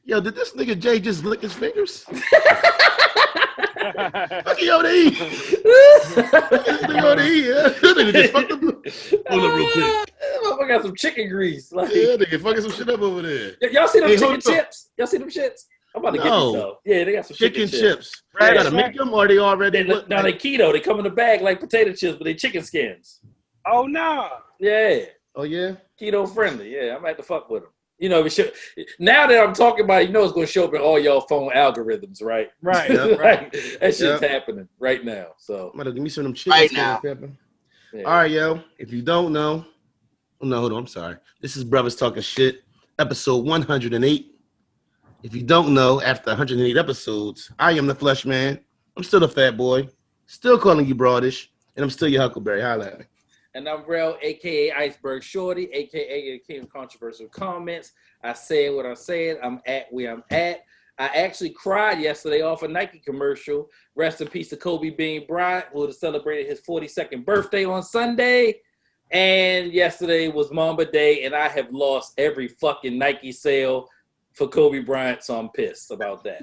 Yo, did this nigga Jay just lick his fingers? Fuck yo, to eat. This nigga on the eat. This nigga just fucked up. Hold up real quick. I got some chicken grease. Like, Yeah, nigga fucking some shit up over there. y'all see them Hey, chicken hold on. chips? Y'all see them shits? I'm about to get No. these though. Yeah, they got some Chicken chips. chips. Yeah. You gotta make them or they already look Now they like, keto. They come in the bag like potato chips, but they chicken skins. Oh no. Yeah, oh yeah? keto friendly. Yeah, I'm gonna have to fuck with them. You know, now that I'm talking about it, you know it's gonna show up in all y'all phone algorithms, right? Right. Yep. Like, that shit's Yep. happening right now. So I'm gonna give me some of them chicken Right skins, now. Pepper. yeah. All right, yo. If you don't know, no, hold on. I'm sorry. This is Brothers Talking Shit, episode 108. If you don't know, after 108 episodes, I am the Flesh Man. I'm still the Fat Boy, still calling you Broadish, and I'm still your Huckleberry. Holla at me. And I'm Rel, aka Iceberg Shorty, aka the King of Controversial Comments. I said what I said. I'm at where I'm at. I actually cried yesterday off a Nike commercial. Rest in peace to Kobe Bean Bryant, who would have celebrated his 42nd birthday on Sunday. And yesterday was Mamba Day, and I have lost every fucking Nike sale for Kobe Bryant, so I'm pissed about that.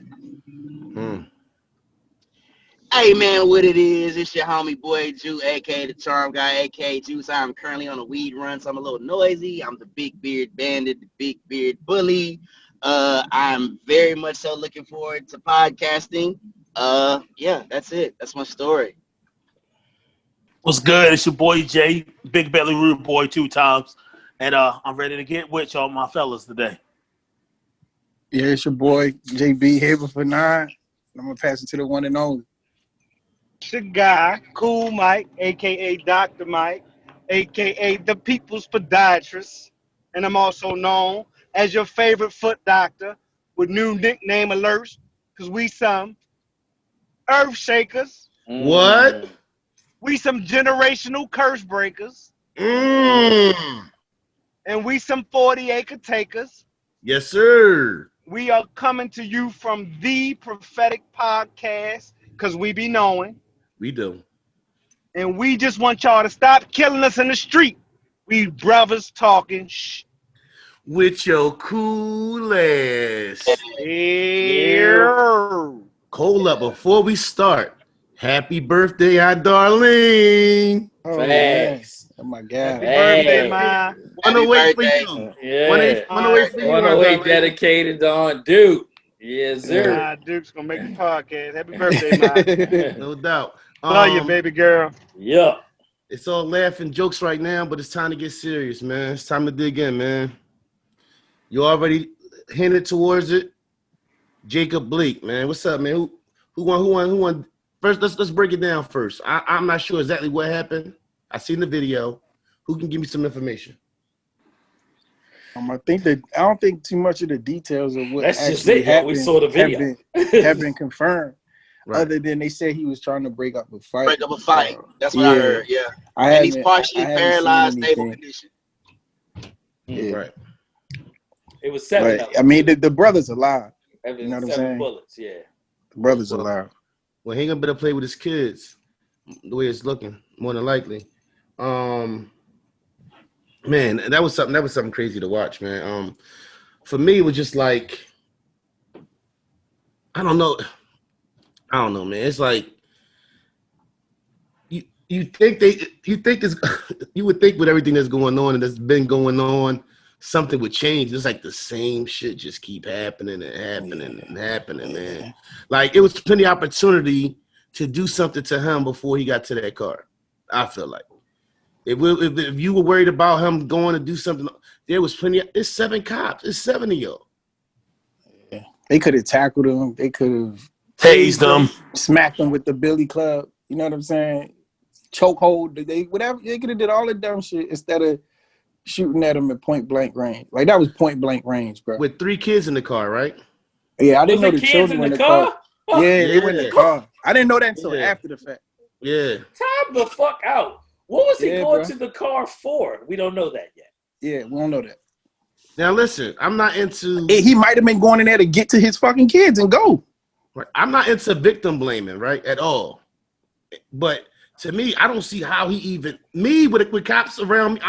Hey man, what it is? It's your homie boy Jew, aka the Charm Guy, aka Juice. I'm currently on a weed run, so I'm a little noisy. I'm the Big Beard Bandit, the Big Beard Bully. I'm very much so looking forward to podcasting. Yeah, that's it. That's my story. What's good? It's your boy Jay, Big Belly Rude Boy 2 times. And I'm ready to get with y'all, my fellas, today. Yeah, it's your boy JB here for 9. I'm gonna pass it to the one and only. It's your guy, Cool Mike, aka Dr. Mike, aka the People's Podiatrist. And I'm also known as your favorite foot doctor with new nickname alerts, because we some earth shakers, What? we some generational curse breakers, Mm. and we some 40-acre takers. Yes, sir. We are coming to you from the Prophetic Podcast, because we be knowing. We do. And we just want y'all to stop killing us in the street. We brothers talking shh. With your cool ass. Yeah. Hold up, before we start, happy birthday, our darling. Oh, man. Facts. Oh my Happy God. birthday, man. 108 for birthday. you. Yeah. 108 for you. our 108 darling. dedicated to Aunt Duke. Yes, sir. Nah, Duke's gonna make the podcast. Happy birthday, man. No doubt. Love you, baby girl. Yeah. It's all laughing jokes right now, but it's time to get serious, man. It's time to dig in, man. You already hinted towards it. Jacob Blake, man. What's up, man? Who won? First, let's break it down first. I'm not sure exactly what happened. I seen the video. Who can give me some information? I don't think too much of the details of what That's just actually it. happened We saw the video. have been confirmed. Right. Other than they said he was trying to break up a fight. Break up a fight. That's what I heard. Yeah. I And he's haven't- partially I haven't seen paralyzed, stable anything. condition. Yeah. Right. It was 7 But, I mean, the brother's alive. It was you know what I'm 7 saying? bullets, yeah. The brother's Well, alive. Well, he gonna better play with his kids. The way it's looking, more than likely. Man, that was something crazy to watch, man. For me, it was just like, I don't know, man. It's like you would think with everything that's going on and that's been going on, something would change. It's like the same shit just keep happening and happening and happening, man. Like it was plenty of opportunity to do something to him before he got to that car. I feel like if you were worried about him going to do something, there was plenty. It's 7 cops. It's 7 of y'all. Yeah. They could have tackled him. They could have Tased them. smacked him with the Billy Club. You know what I'm saying? Chokehold. They whatever. They could have did all the dumb shit instead of shooting at him at point blank range. Like that was point blank range, bro. With 3 kids in the car, right? Yeah, I didn't know Was the it kids children in were in the the car? car. Yeah, they were in the car. I didn't know that until Yeah. after the fact. Yeah. Time the fuck out. What was he Yeah, going bro. to the car for? We don't know that yet. Yeah, we don't know that. Now listen, I'm not into He might have been going in there to get to his fucking kids and go. victim blaming, right? At all. But to me, I don't see how he even with cops around me.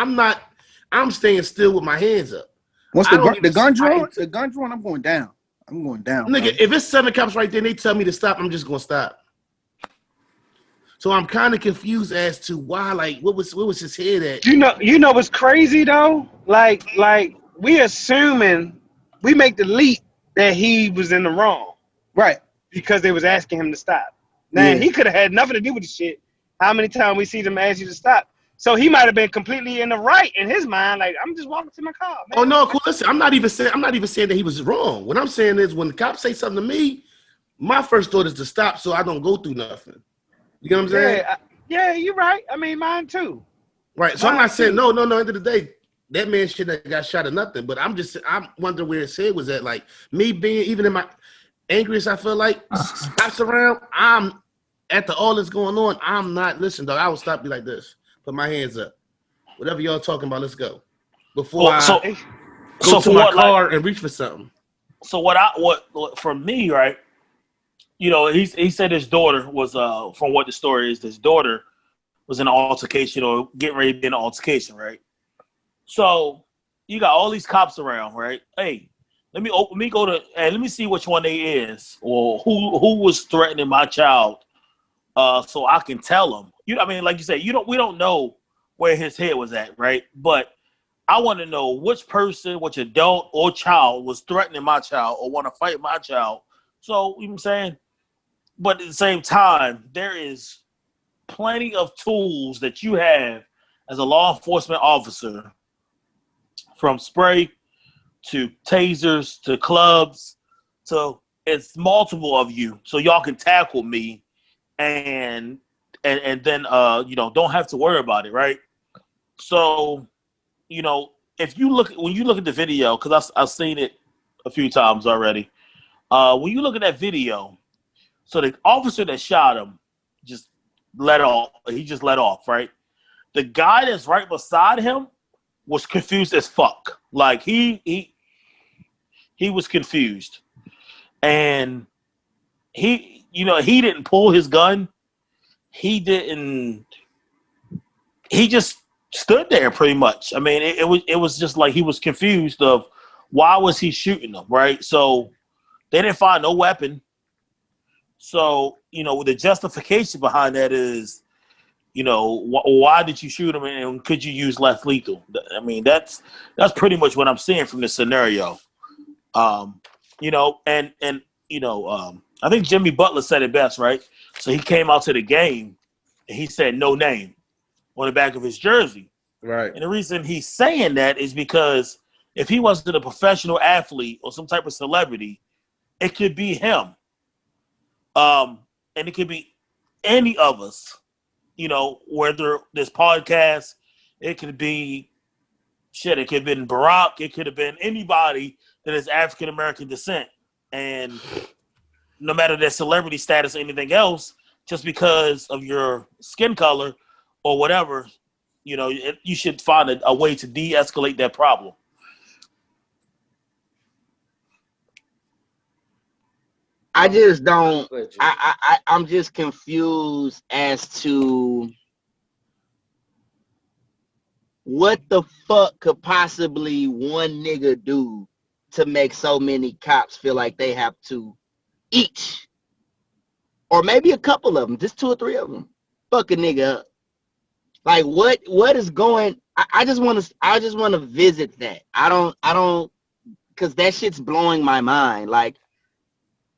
I'm staying still with my hands up. Once I the don't gun even drawn, see- I'm going down. I'm going down. Nigga, bro. if it's 7 cops right there and they tell me to stop, I'm just gonna stop. So I'm kind of confused as to why, like, what was his head at? You know what's crazy though? Like we assuming we make the leap that he was in the wrong Right. because they was asking him to stop. Now Yeah. he could have had nothing to do with the shit. How many times we see them ask you to stop? So he might have been completely in the right in his mind. Like, I'm just walking to my car, man. Oh no, cool. Listen, I'm not even saying that he was wrong. What I'm saying is when the cops say something to me, my first thought is to stop so I don't go through nothing. You know what I'm saying? Yeah, you're right. I mean, mine too. Right. So I'm not saying no. End of the day, that man shouldn't have got shot or nothing. But I'm wondering where his head was at. Like me being even in my angriest, I feel like cops around. I'm at all that's going on. I'm not listening, dog. I will stop you like this. Put my hands up. Whatever y'all talking about, let's go. Before I go to my car and reach for something. So what for me, right? You know, he said his daughter was from what the story is, his daughter was in an altercation or getting ready to be in an altercation, right? So you got all these cops around, right? Hey, let me go to and let me see which one they is or who was threatening my child, so I can tell them. I mean, like you said, we don't know where his head was at, right? But I want to know which person, which adult or child was threatening my child or want to fight my child. So, you know what I'm saying? But at the same time, there is plenty of tools that you have as a law enforcement officer, from spray to tasers to clubs. So it's multiple of you. So y'all can tackle me and then don't have to worry about it, right? So, when you look at the video, because I've seen it a few times already. When you look at that video, so the officer that shot him just let off. He just let off, right? The guy that's right beside him was confused as fuck. Like he was confused, and he didn't pull his gun. He just stood there pretty much. I mean, it was just like he was confused of why was he shooting them, right? So they didn't find no weapon. So, the justification behind that is, why did you shoot him and could you use less lethal? I mean, that's pretty much what I'm seeing from this scenario. I think Jimmy Butler said it best, right? So he came out to the game and he said no name on the back of his jersey. Right. And the reason he's saying that is because if he wasn't a professional athlete or some type of celebrity, it could be him. And it could be any of us, whether this podcast, it could be it could have been Barack, it could have been anybody that is African American descent. And no matter their celebrity status or anything else, just because of your skin color or whatever, you should find a way to de-escalate that problem. I just don't. I'm just confused as to what the fuck could possibly one nigga do to make so many cops feel like they have to each, or maybe a couple of them, just 2 or 3 of them, fuck a nigga up. Like what is going? I just want to visit that. I don't, because that shit's blowing my mind. Like,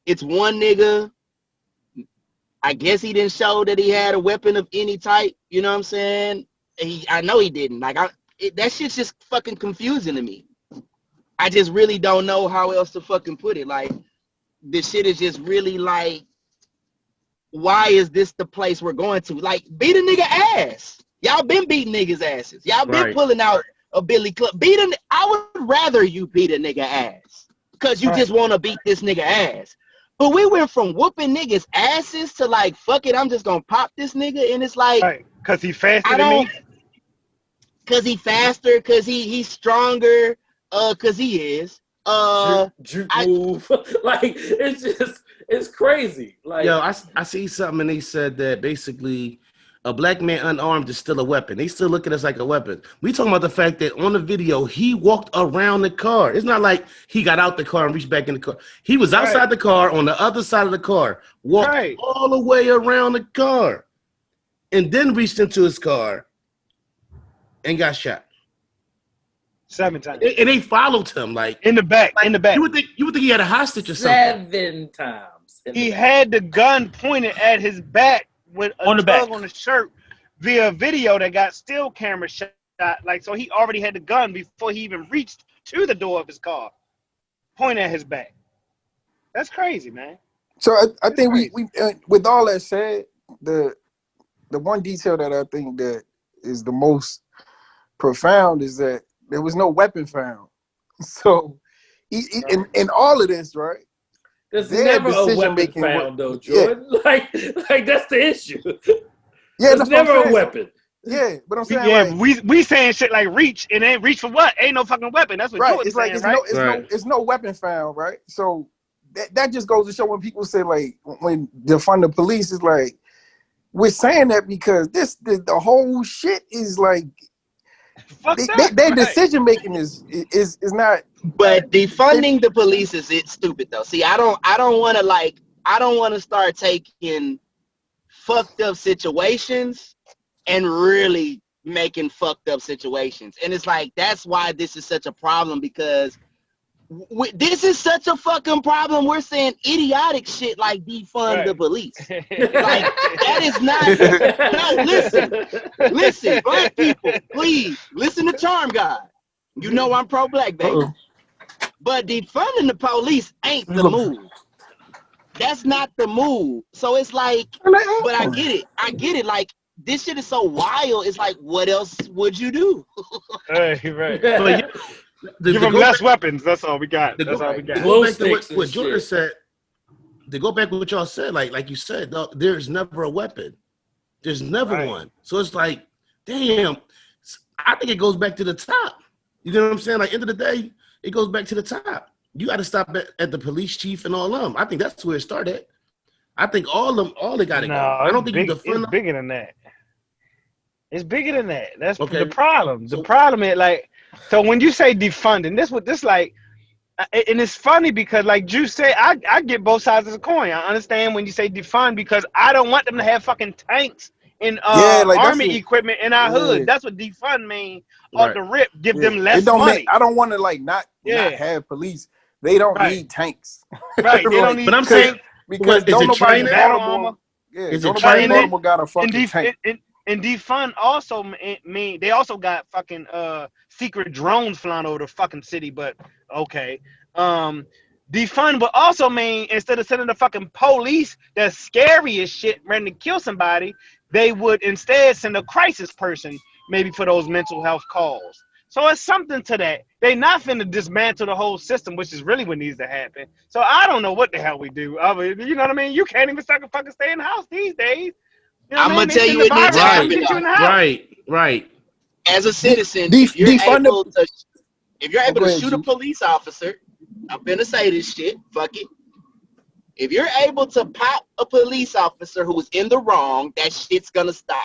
it's one nigga. I guess he didn't show that he had a weapon of any type. You know what I'm saying? I know he didn't. Like, that shit's just fucking confusing to me. I just really don't know how else to fucking put it. Like, this shit is just really like, why is this the place we're going to? Like, beat a nigga ass. Y'all been beating niggas' asses. Y'all been pulling out a Billy Club. I would rather you beat a nigga ass because you just want to beat this nigga ass. But we went from whooping niggas' asses to like, fuck it, I'm just gonna pop this nigga, and it's like, cause he faster than me. Cause he faster, cause he's stronger, cause he is. Juke move. Like, it's crazy. Like, yo, I see something and they said that basically a black man unarmed is still a weapon. They still look at us like a weapon. We talking about the fact that on the video, he walked around the car. It's not like he got out the car and reached back in the car. He was outside the car, on the other side of the car, walked all the way around the car, and then reached into his car and got shot. 7 times. And they followed him like in the back. In the back. You would think he had a hostage or something. 7 times. He had the gun pointed at his back with a tug on the shirt via a video that got still camera shot. Like, so he already had the gun before he even reached to the door of his car, pointing at his back. That's crazy, man. So I think we with all that said, the one detail that I think that is the most profound is that there was no weapon found. So in all of this, right? There's never a weapon found, though, Jordan. Yeah. Like that's the issue. Yeah, there's never a weapon. Yeah, but I'm saying, we saying shit like reach, and ain't reach for what? Ain't no fucking weapon. That's what Jordan's saying, right? It's no weapon found, right? So that just goes to show when people say like when defund the police is like we're saying that because the whole shit is like their decision making is not. But defunding the police is stupid though. See, I don't want to start taking fucked up situations and really making fucked up situations. And it's like that's why this is such a problem, because this is such a fucking problem. We're saying idiotic shit like defund the police. Like that is not. No, listen, black people, please listen to Charm God. You know I'm pro-black, baby. But defunding the police ain't the move. That's not the move. So it's like, but I get it. Like this shit is so wild. It's like, what else would you do? Right. Give them less weapons. That's all we got. That's all we got. Go back to what Jordan said. To go back to what y'all said, like you said, there's never a weapon. There's never one. So it's like, damn. I think it goes back to the top. You know what I'm saying? Like end of the day, it goes back to the top. You got to stop at the police chief and all of them. I think that's where it started. I think all they got to go. I don't think it's bigger than that. It's bigger than that. That's the problem. The problem is like, so when you say defunding, this like, and it's funny because like Juice said, I get both sides of the coin. I understand when you say defund because I don't want them to have fucking tanks and army equipment in our hood. That's what defund means. Off the rip, give them less money. I don't want to like not have police. They don't need tanks. Right. They don't need. But I'm saying because don't nobody in Baltimore. Is it training? Baltimore got a fucking tank. And defund also mean they also got fucking secret drones flying over the fucking city. But okay, defund would also mean instead of sending the fucking police that's scary as shit ready to kill somebody, they would instead send a crisis person maybe for those mental health calls. So it's something to that. They not finna dismantle the whole system, which is really what needs to happen. So I don't know what the hell we do. You know what I mean? You can't even fucking stay in the house these days. You know I'm gonna tell you what needs to happen. Right. As a citizen, if you're able to shoot a police officer, I'm gonna say this shit. Fuck it. If you're able to pop a police officer who is in the wrong, that shit's gonna stop.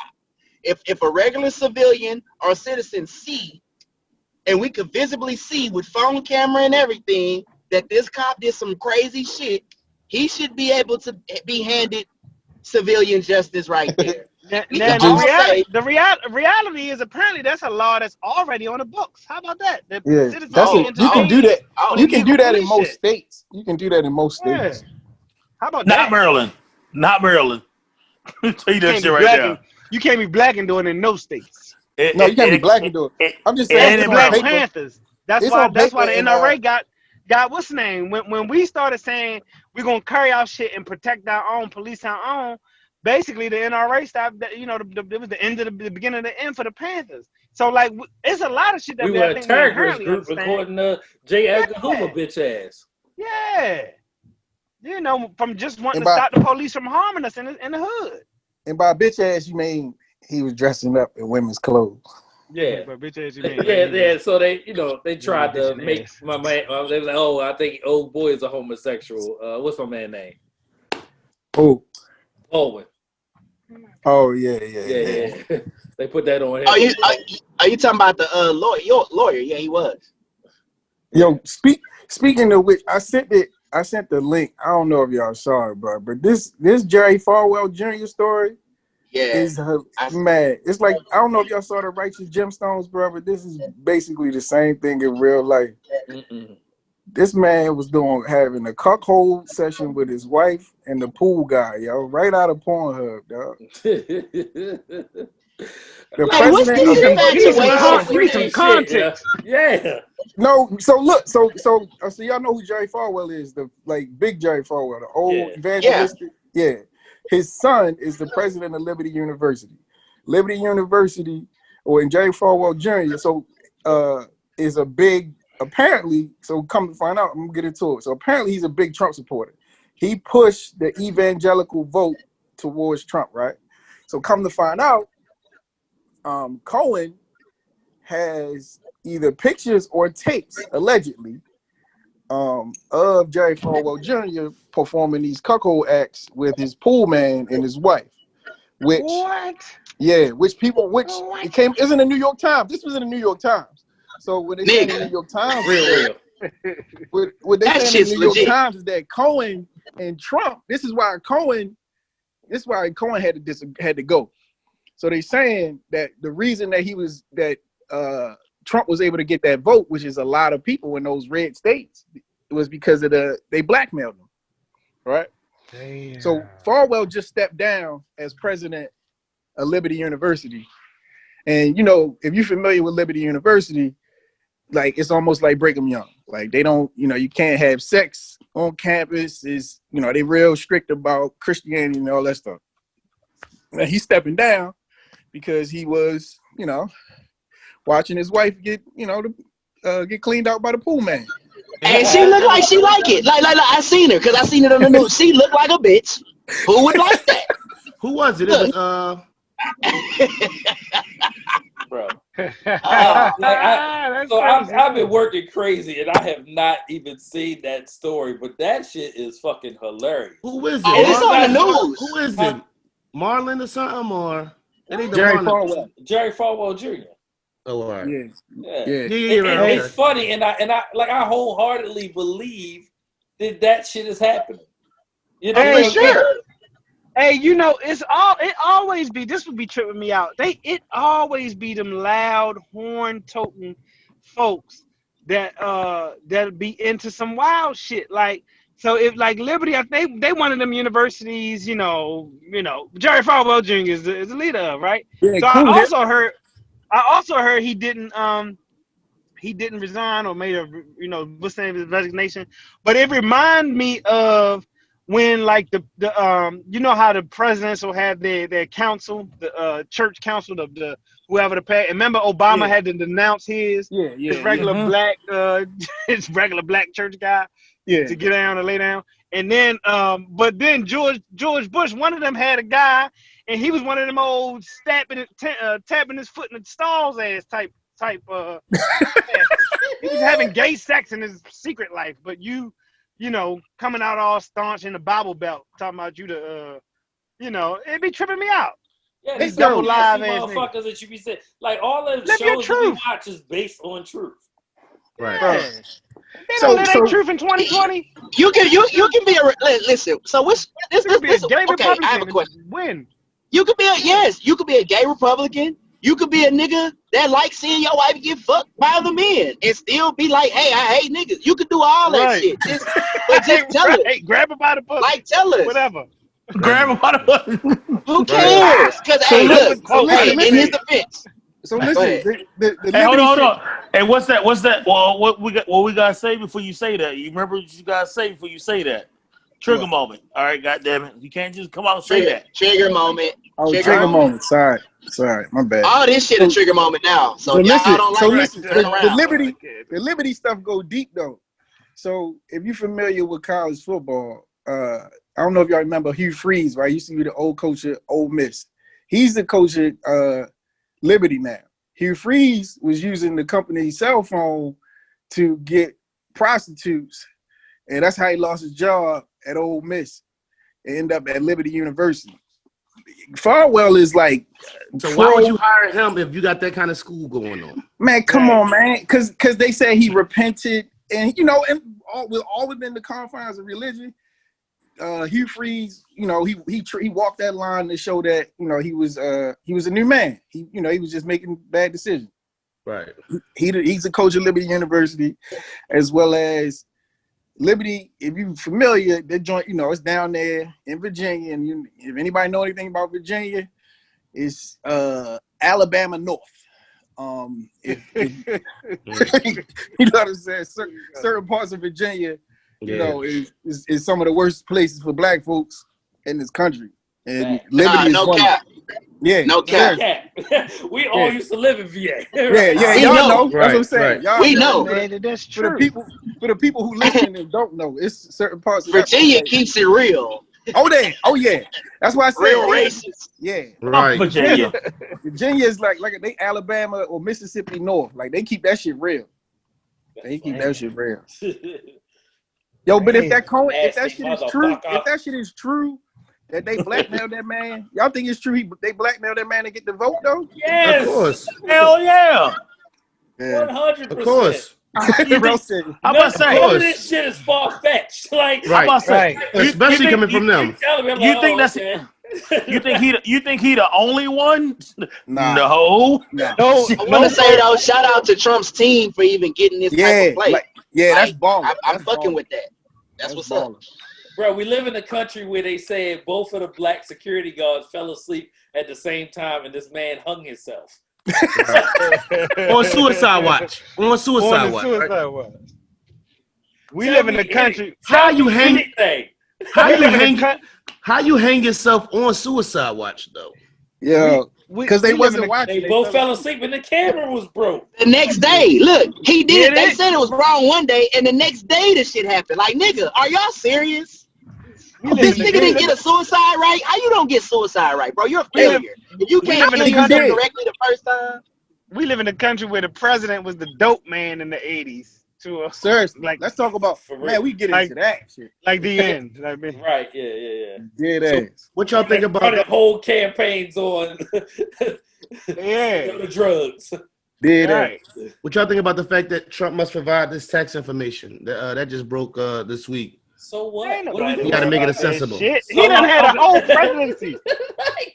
If a regular civilian or citizen see, and we could visibly see with phone camera and everything that this cop did some crazy shit, he should be able to be handed civilian justice right there. The reality is apparently that's a law that's already on the books. How about that? You can do that. You can do that in most states. You can do that in most states. How about Not Maryland. Tell you that shit right now. You can't be black and doing it in no states. No, you can't be black and do it. I'm just saying the Black Panthers. That's why the NRA got what's the name? When we started saying we're gonna carry our shit and protect our own, police our own, basically the NRA stopped. You know, it was the end of the beginning of the end for the Panthers. So like, it's a lot of shit that we were a terrorist group according to J. Edgar Hoover, bitch ass. Yeah, you know, from just wanting to stop the police from harming us in the hood. And by bitch ass, you mean he was dressing up in women's clothes. Yeah, by bitch ass, you mean yeah. So they tried to make my man. They was like, oh, I think old boy is a homosexual. What's my man's name? Who? Baldwin. Oh yeah. They put that on him. Are you talking about the lawyer? Yeah, he was. Yo, speaking of which, I sent the link. I don't know if y'all saw it, bro, but this Jerry Falwell Jr. story is mad. It's like, I don't know if y'all saw the Righteous Gemstones, bro, but this is basically the same thing in real life. This man was having a cuckold session with his wife and the pool guy, yo, right out of Pornhub, dog. The president of give me some context. Yeah. No, so look, so y'all know who Jerry Falwell is, the big Jerry Falwell, the old evangelistic. Yeah. His son is the president of Liberty University. Liberty University, or in Jerry Falwell Jr., is a big, apparently, so come to find out, I'm gonna get into it. So apparently he's a big Trump supporter. He pushed the evangelical vote towards Trump, right? So come to find out, Cohen has either pictures or tapes, allegedly, of Jerry Falwell Jr. performing these cuckold acts with his pool man and his wife. Which is in the New York Times. This was in the New York Times. So when they say in the New York Times, what they say in the New York Times is that Cohen and Trump. This is why Cohen had to go. So they're saying that the reason that Trump was able to get that vote, which is a lot of people in those red states, it was because of they blackmailed him, right? Damn. So Falwell just stepped down as president of Liberty University, and if you're familiar with Liberty University, like it's almost like Brigham Young. Like they don't, you can't have sex on campus. Is they real strict about Christianity and all that stuff. And he's stepping down because he was, watching his wife get cleaned out by the pool man. And she looked like she like it. Like I seen her because I seen it on the news. She looked like a bitch. Who would like that? Who was it? It was bro. I've been working crazy and I have not even seen that story, but that shit is fucking hilarious. Who is it? It's on the news. Who is it? Marlon or something, or Jerry Falwell. Jerry Falwell Jr. Oh, all right. Yeah. It's funny, and I wholeheartedly believe that shit is happening. Hey, sure. Hey, it always be, this would be tripping me out. It always be them loud horn toting folks that be into some wild shit. Like, so if like Liberty, they one of them universities, Jerry Falwell Jr. is the leader of, right? Yeah, so cool. I also heard he didn't resign or made what's the name of his resignation. But it reminded me of when like the how the presidents will have their council, the church council, the whoever the pay. Remember Obama had to denounce his regular black his regular black church guy to get down and lay down. And then but then George Bush, one of them had a guy, and he was one of them old tapping his foot in the stalls ass type. He was having gay sex in his secret life, but coming out all staunch in the Bible Belt, talking about you it'd be tripping me out. Yeah, these double live ass motherfuckers that you be saying, like all of the shows that we watch is based on truth. Right. They don't live their truth in 2020. You can be a listen. So what's this? You can be a gay Republican. I have a question. When you could be a gay Republican. You could be a nigga that likes seeing your wife get fucked by other men and still be like, hey, I hate niggas. You could do all that shit. Just tell her. Hey, grab her by the pussy. Like, tell her. Whatever. Grab her by the pussy. Who cares? Because, in his defense. So listen, hey, hold on. Hey, what's that? Well, what we gotta say before you say that? You remember what you gotta say before you say that? Trigger moment. All right, goddamn it. You can't just come out and say that. Trigger moment. Oh, trigger moment. Sorry, my bad. All this shit a trigger moment now. So y'all don't like the Liberty stuff go deep though. So if you're familiar with college football, I don't know if y'all remember Hugh Freeze, right? He used to be the old coach at Ole Miss. He's the coach at Liberty now. Hugh Freeze was using the company's cell phone to get prostitutes, and that's how he lost his job at Ole Miss and ended up at Liberty University. Farwell is like, So why would you hire him if you got that kind of school going on? man, come on, man, because they said he repented, and and all within the confines of religion. Hugh Freeze, he walked that line to show that he was a new man. He was just making bad decisions. Right. He's a coach at Liberty University, as well as Liberty. If you're familiar, that joint, it's down there in Virginia, and if anybody know anything about Virginia, it's Alabama North. If you know what I'm saying, certain parts of Virginia, is some of the worst places for black folks in this country. And Liberty is no one. cap. Yeah, No cap. We all used to live in VA. Yeah, We y'all know. know. That's what I'm saying. Right. Y'all We know. Man, that's For the true. people who listen and don't know, it's certain parts of Virginia that. keeps it real. Oh yeah. That's why I said Real racist. Yeah. Right. Virginia. Virginia is like they Alabama or Mississippi North. Like they keep that shit real. They keep that shit real. Yo, but if that shit is true, that they blackmailed that man, y'all think it's true they blackmailed that man to get the vote though? Yes, Of course. Hell yeah. 100%. Of course. Bro said, I'm about to say, None of this shit is far fetched. Like, Right. I'm about to say, Especially coming from them. You think that's you think he the only one? nah. No. Nah. No, I want to say though, shout out to Trump's team for even getting this type of play. That's baller. I'm fucking with that. That's what's up. Bro, we live in a country where they said both of the black security guards fell asleep at the same time, and this man hung himself. On suicide watch. On suicide watch. Right? We live in the country. How you hang? Anything. How you hang yourself on suicide watch though? Yeah. Because they we live wasn't in the- watching. They both fell asleep and the camera was broke. The next day, look, he did. Yeah, They said it was wrong one day, and the next day the shit happened. Like, nigga, are y'all serious? This nigga didn't get a suicide right. How you don't get suicide right, bro? You're a failure. If you can't kill yourself correctly the first time. We live in a country where the president was the dope man in the 80s. Seriously, Like- let's talk about For real. man. We get into that shit. Like the end. I mean, Right, yeah. Dead ass. What y'all think about Running that? whole campaigns on yeah. the drugs. Dead Right. ass. What y'all think about the fact that Trump must provide this tax information? That just broke this week. So what? Ain't What do we nobody do You gotta make it about that? accessible. Shit. So He done what? had a whole presidency.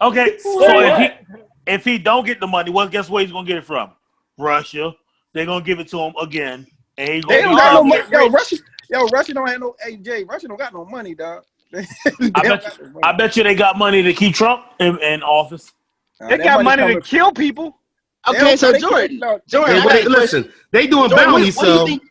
Okay, So so what? if he don't get the money, well, guess where he's gonna get it from? Russia. They're gonna give it to him again, and he's They gonna don't got no money. rich. Russia don't have no AJ. Russia don't got no money, dog. I bet you they got money to keep Trump in office. They got money to kill people. Okay, so Jordan, Hey, I got a question. listen, they doing Jordan, bounty, what do you so think?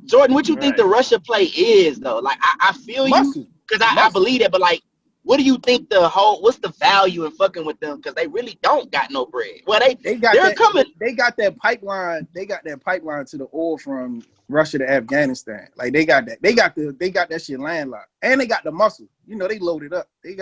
Jordan, what you think the Russia play is though? Like, I feel you Muscle. because I believe that, but like, what do you think what's the value in fucking with them? Because they really don't got no bread. Well, They got they're that, coming. They got that pipeline. They got that pipeline to the oil from Russia to Afghanistan. Like they got that. They got that shit landlocked, and they got the muscle. They loaded up. They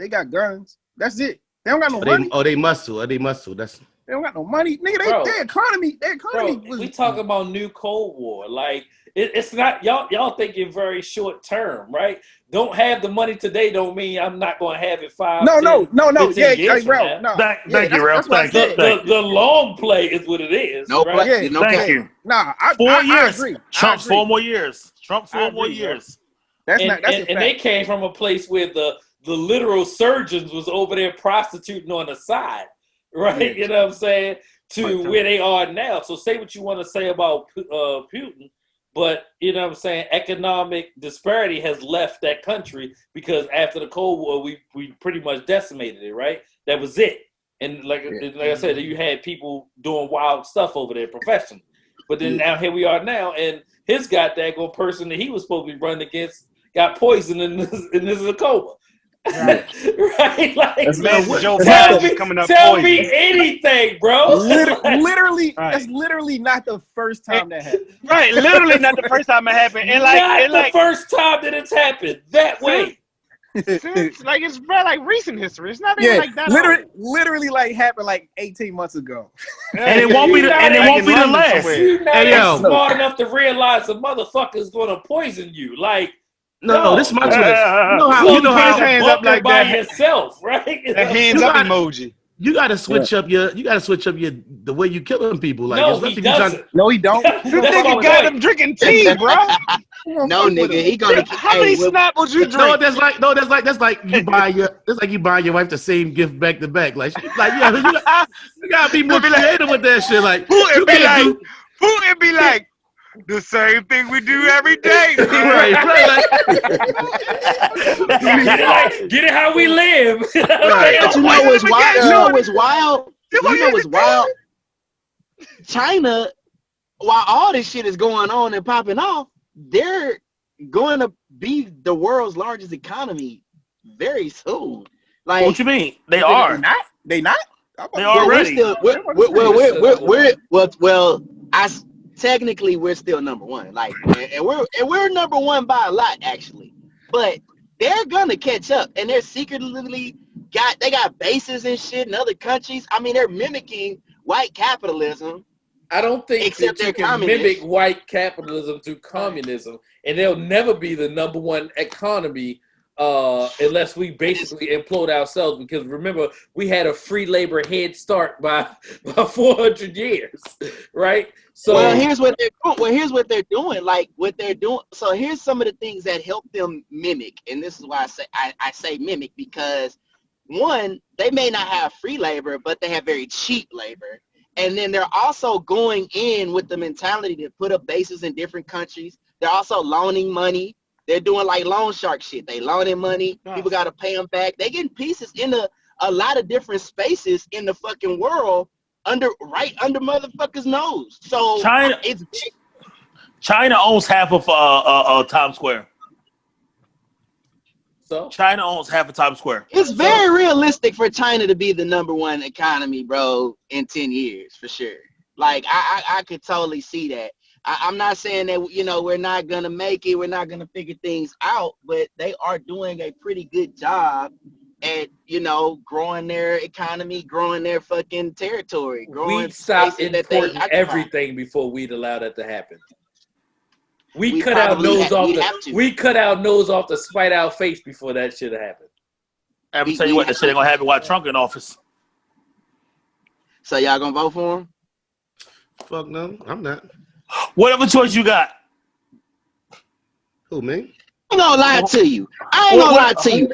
got guns. That's it. They don't got no money. they muscle. They muscle. That's They don't got no money, nigga. Bro. Their economy Bro, was. we talking about new Cold War. Like it's not y'all thinking very short term, right? Don't have the money today don't mean I'm not going to have it 5. No. 15 Yeah, years hey, from bro. now. No. Thank you, Ralph. That's what I Thank you. said. Thank The long play is what it is. No right? play. Yeah, No Thank cap. you. Nah, I 4 years. agree. Trump's I agree. 4 more years. Trump I 4 more agree, bro. years. That's And, not. That's and, a and fact. they came from a place where the literal surgeons was over there prostituting on the side, right? Yeah. You know what I'm saying? To Right. where they are now. So say what you want to say about Putin, but you know what I'm saying? Economic disparity has left that country because after the Cold War, we pretty much decimated it, right? That was it. And like I said, you had people doing wild stuff over there professionally. But then now here we are now, and his goddamn person that he was supposed to be running against got poisoned in this is a coma. Right? Like, Man, Joe tell Biden me, coming up tell poison. me anything, bro. Literally, Right. that's literally not the first time that happened. Right, literally not the first time it happened. And Not the first time that it's happened that way. it's like it's like recent history. It's not even Yeah, like that. literally like happened like 18 months ago. And it won't be the, and it won't be the last. You're not Hey, even yo. smart enough to realize a motherfucker's gonna poison you. Like No, this is my choice. You know how So you know put his how hands up like by that. yourself, right? The hands You up got- emoji. you got to switch up your the way you killing people. Like No, especially he if you trying- doesn't. No, he don't. This That's nigga my got point. him drinking tea, bro. No, nigga, he gonna. How many Snapples you No, drink? that's like you buy your wife the same gift back to back. Like you gotta be more Be like- creative with that shit. Like you Putin be can't like, do Putin be like, the same thing we do every day. right. Get it how we live. Right. But you know what's wild? You know what's wild? You know what's wild? China, while all this shit is going on and popping off, they're going to be the world's largest economy very soon. Like, What you mean? They are. They not. They well, already. Technically we're still number one. Like, and we're number one by a lot actually. But they're gonna catch up, and they're secretly got bases and shit in other countries. I mean, they're mimicking white capitalism. I don't think Except that you they're can communists. mimic white capitalism through communism, and they'll never be the number one economy unless we basically implode ourselves. Because remember, we had a free labor head start by 400 years, right? So Well, here's what they're doing. Like what they're doing. So here's some of the things that help them mimic, and this is why I say mimic, because one, they may not have free labor, but they have very cheap labor. And then they're also going in with the mentality to put up bases in different countries. They're also loaning money. They're doing like loan shark shit. They loaning money. People got to pay them back. They getting pieces in a lot of different spaces in the fucking world right under motherfuckers' nose. So China- it's big. China owns half of Times Square. so China owns half of Times Square. It's very realistic for China to be the number one economy, bro, in 10 years, for sure. Like, I could totally see that. I'm not saying that, we're not going to make it. We're not going to figure things out, but they are doing a pretty good job at, growing their economy, growing their fucking territory, growing we stopped spaces that they importing occupy. everything before we'd allow that to happen. We We cut our probably nose off we'd have to. we cut our nose off to spite our face before that shit happened. I'm We- tell you we what, that have- shit ain't gonna happen while Trump in office. So y'all gonna vote for him? Fuck no, I'm not. Whatever choice you got. Who, me? I ain't gonna lie to you. I ain't gonna lie to you.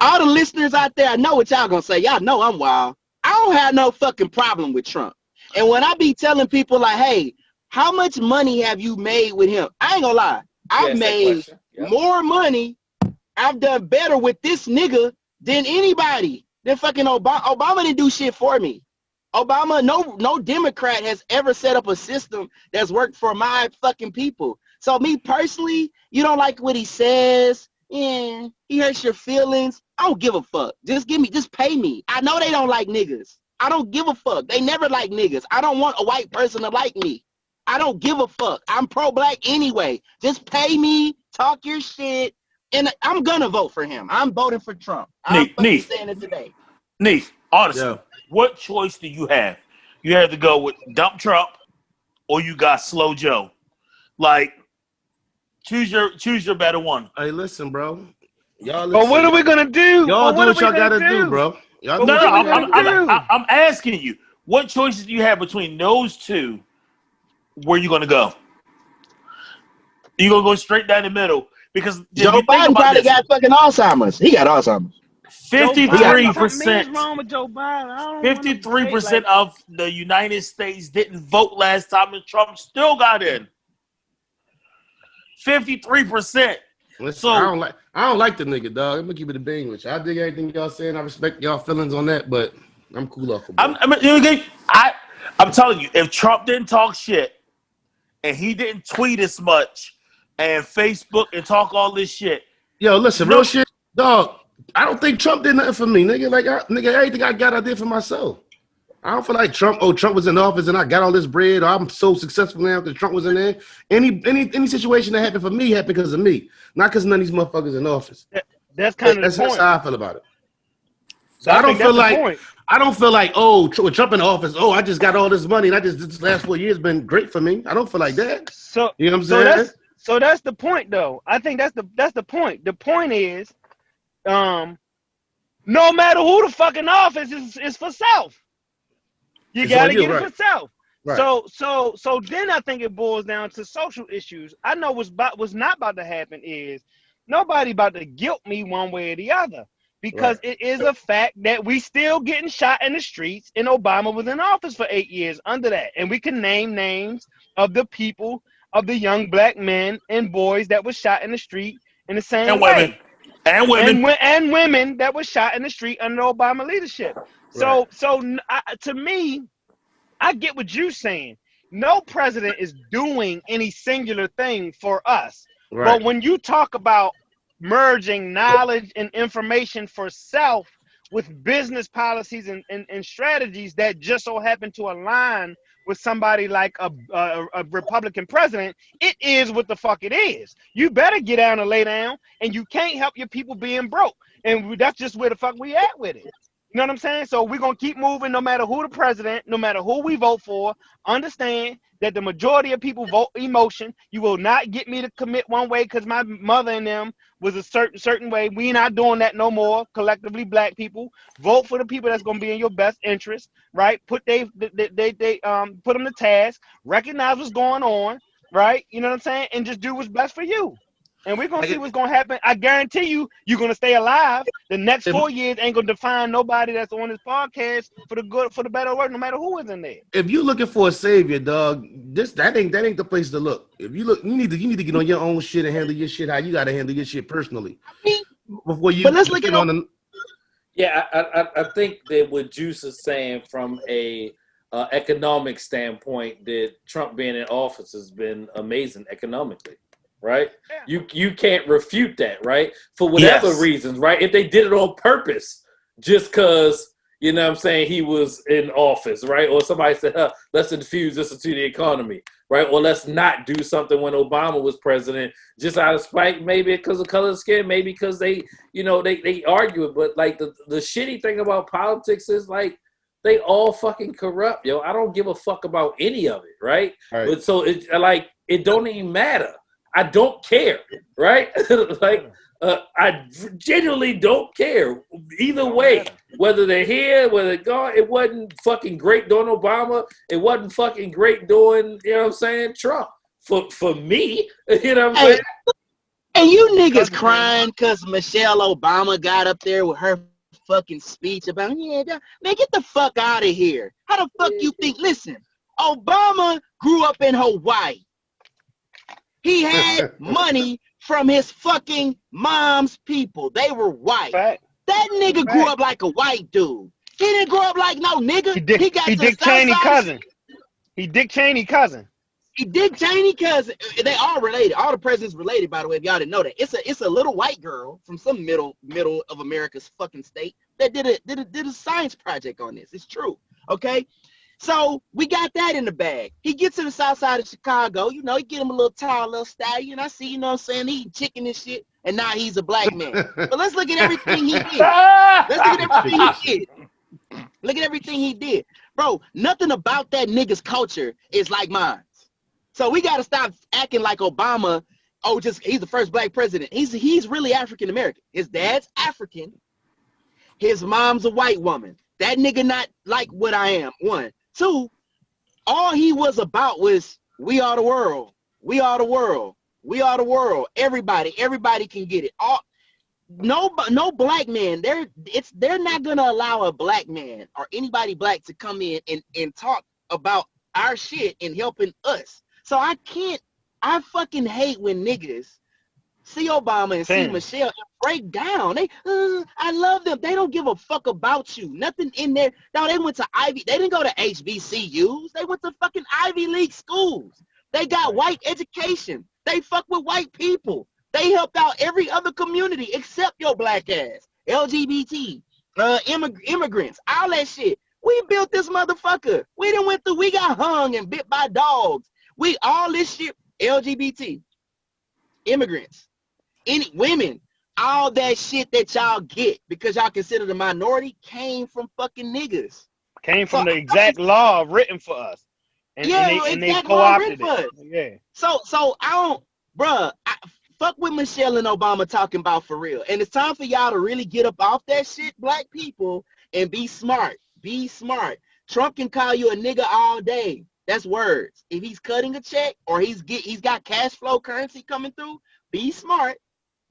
All the listeners out there, I know what y'all gonna say. Y'all know I'm wild. I don't have no fucking problem with Trump. And when I be telling people like, hey, how much money have you made with him? I ain't gonna lie. I've Yes, that made question. Yep. more money. I've done better with this nigga than anybody. Than fucking Obama. Obama didn't do shit for me. Obama, no Democrat has ever set up a system that's worked for my fucking people. So me personally, you don't like what he says, yeah, he hurts your feelings. I don't give a fuck. Just pay me. I know they don't like niggas. I don't give a fuck. They never like niggas. I don't want a white person to like me. I don't give a fuck. I'm pro-black anyway. Just pay me, talk your shit, and I'm gonna vote for him. I'm voting for Trump. I'm fucking Neef. saying it today. Neef, honestly, Yeah. what choice do you have? You have to go with dump Trump or you got slow Joe. Like, choose your better one. Hey, listen, bro. Y'all listen. But what are we gonna do? Y'all But do what are we y'all gonna gotta do, bro. Y'all But do No, what no, y'all what are we gotta gonna do. do? I'm asking you, what choices do you have between those two? Where you gonna go? You gonna go straight down the middle? Because if Joe you think Biden about probably this, got fucking Alzheimer's. He got Alzheimer's. 53%, wrong with Joe Biden. I don't wanna 53% of the United States didn't vote last time, and Trump still got in. 53%. Listen, So- I don't like the nigga, dog. I'm gonna keep it a bean with you. I dig everything y'all saying. I respect y'all feelings on that, but I'm cool off of it. I'm telling you, if Trump didn't talk shit and he didn't tweet as much and Facebook and talk all this shit, Yo, listen, No. real shit, dog. I don't think Trump did nothing for me, nigga. Like, nigga, everything I got, I did for myself. I don't feel like Trump was in office and I got all this bread, or I'm so successful now because Trump was in there. Any situation that happened for me happened because of me, not because none of these motherfuckers in office. That's kind of That's the point. how I feel about it. So I I don't think feel that's the like point. I don't feel like, with Trump in office, I just got all this money and this last 4 years been great for me. I don't feel like that. So You know what I'm So saying? So that's the point, though. I think that's the point. The point is, no matter who the fucking office is for self. You It's gotta on you, get it right. for self. Right. So then I think it boils down to social issues. I know what's not about to happen is nobody about to guilt me one way or the other, because it is a fact that we still getting shot in the streets, and Obama was in office for 8 years under that. And we can name names of the people, of the young black men and boys that was shot in the street in the same And way. women. And women that was shot in the street under Obama leadership. So to me, I get what you're saying. No president is doing any singular thing for us. Right. But when you talk about merging knowledge and information for self with business policies and strategies that just so happen to align with somebody like a Republican president, it is what the fuck it is. You better get down and lay down, and you can't help your people being broke. And that's just where the fuck we at with it. You know what I'm saying? So we're going to keep moving no matter who the president, no matter who we vote for. Understand that the majority of people vote emotion. You will not get me to commit one way because my mother and them was a certain way. We not doing that no more. Collectively, black people, vote for the people that's going to be in your best interest, right? Put put them to task, recognize what's going on, right? You know what I'm saying? And just do what's best for you. And we're going to see what's going to happen. I guarantee you're going to stay alive. The next 4 years ain't going to define nobody that's on this podcast for the good, for the better work, no matter who is in there. If you're looking for a savior, dog, that ain't the place to look. If you look, you need to get on your own shit and handle your shit how you got to handle your shit personally. Before you, but let's look at on the. Yeah, I think that what Juice is saying from a economic standpoint, that Trump being in office has been amazing economically. Right? Yeah. You can't refute that, right? For whatever reasons, right? If they did it on purpose, just because, you know what I'm saying, he was in office, right? Or somebody said, let's infuse this into the economy, right? Or let's not do something when Obama was president, just out of spite, maybe because of color of skin, maybe because they argue it. But like the shitty thing about politics is like, they all fucking corrupt, yo. I don't give a fuck about any of it, right? But so it don't even matter. I don't care, right? I genuinely don't care. Either way, whether they're here, whether they're gone, it wasn't fucking great doing Obama. It wasn't fucking great doing, you know what I'm saying, Trump. For me, you know what I'm saying? And you niggas crying because Michelle Obama got up there with her fucking speech about, man, get the fuck out of here. How the fuck you think? Listen, Obama grew up in Hawaii. He had money from his fucking mom's people. They were white. Fact. That nigga grew up like a white dude. He didn't grow up like no nigga. He Dick Cheney cousin. He Dick Cheney cousin. He Dick Cheney cousin. They all related. All the presidents related, by the way, if y'all didn't know that. It's a little white girl from some middle of America's fucking state that did a science project on this. It's true. Okay? So we got that in the bag. He gets to the south side of Chicago, you know, he get him a little tall, little stallion. I see, you know what I'm saying, he eating chicken and shit, and now he's a black man. But let's look at everything he did. Look at everything he did. Bro, nothing about that nigga's culture is like mine. So we got to stop acting like Obama, he's the first black president. He's really African American. His dad's African. His mom's a white woman. That nigga not like what I am, one. Two, all he was about was we are the world. We are the world. We are the world. Everybody can get it. No black man. They're not gonna allow a black man or anybody black to come in and talk about our shit and helping us. So I fucking hate when niggas see Obama and see Michelle and break down. I love them. They don't give a fuck about you. Nothing in there. No, they went to Ivy. They didn't go to HBCUs. They went to fucking Ivy League schools. They got white education. They fuck with white people. They helped out every other community except your black ass. LGBT, immigrants, all that shit. We built this motherfucker. We got hung and bit by dogs. All this shit, LGBT, immigrants, any women, all that shit that y'all get because y'all consider the minority came from fucking niggas. Came from the exact law written for us. And they co-opted it. Yeah. So bruh, fuck what Michelle and Obama talking about for real. And it's time for y'all to really get up off that shit, black people, and be smart. Be smart. Trump can call you a nigga all day. That's words. If he's cutting a check or he's got cash flow currency coming through, be smart.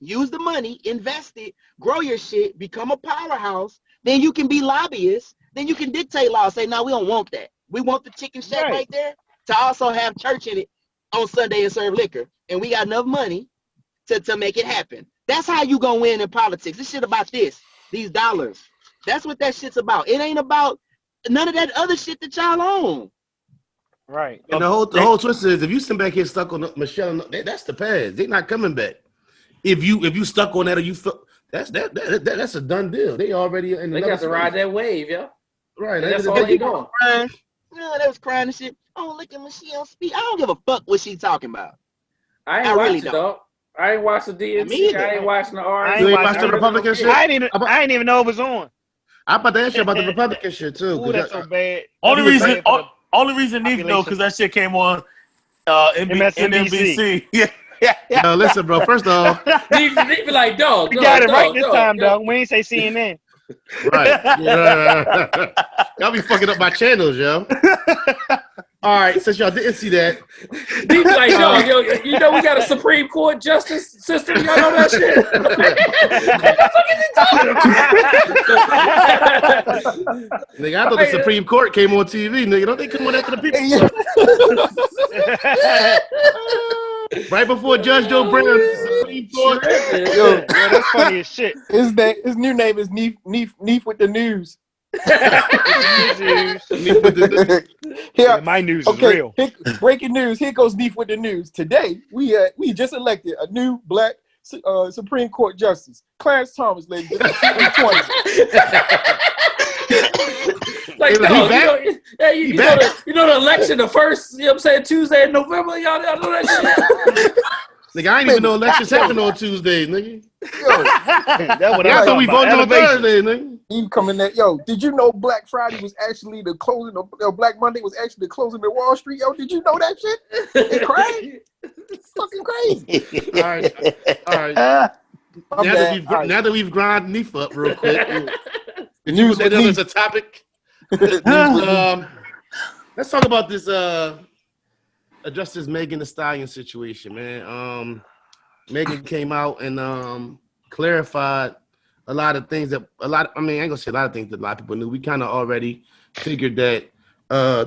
Use the money, invest it, grow your shit, become a powerhouse. Then you can be lobbyists. Then you can dictate law. Say, no, we don't want that. We want the chicken shack right there to also have church in it on Sunday and serve liquor. And we got enough money to make it happen. That's how you gonna win in politics. This shit about these dollars. That's what that shit's about. It ain't about none of that other shit that y'all own. Right. And the whole twist is if you sit back here stuck on Michelle, that's the past. They're not coming back. If you stuck on that or you feel that's a done deal. They already in the They got to ride that wave, yo. right. That's all they doing. They was crying and shit. Oh, look at Michelle speak. I don't give a fuck what she's talking about. I ain't I really watching, dog. I ain't watching the DNC. Me either. I ain't watching the I RNC. ain't You ain't watching watched the Republican shit? I ain't even know it was on. I'm about to ask you about the Republican shit too. Ooh, that's so bad. Only That's reason, bad for the only reason Neef know population. because that shit came on MSNBC. NBC. Yeah. No, listen, bro. First off, They be like, dog. You got it right this time, dog. We ain't say CNN. right. Y'all be fucking up my channels, yo. All right, since y'all didn't see that, They be like, dog, yo, you know we got a Supreme Court justice system. Y'all know that shit? nigga, I thought the Supreme Court came on TV, nigga. Don't they come on after the people? Right before Judge Joe Brown, the Supreme Court. Yo, that's funny as shit. His new name is Neef with the news. Yeah, my news is real. Breaking news. Here goes Neef with the news. Today, we just elected a new black Supreme Court justice, Clarence Thomas, ladies and gentlemen. Like, He dog, back? you know the election, the first, you know what I'm saying, Tuesday in November, y'all know that shit? Nigga, I ain't even know elections happen on Tuesdays, nigga. That's what I I'm thought we talking about. voted on Thursday, nigga. He coming there. Yo, did you know Black Friday was actually the closing of Black Monday was actually the closing of Wall Street? Yo, did you know that shit? It's crazy. It's fucking crazy. All right. Now that we've grinded Neef up real quick, the news that is a topic. Let's talk about this Justice Megan Thee Stallion situation, man. Megan came out and clarified a lot of things I ain't gonna say a lot of things that a lot of people knew. We kind of already figured that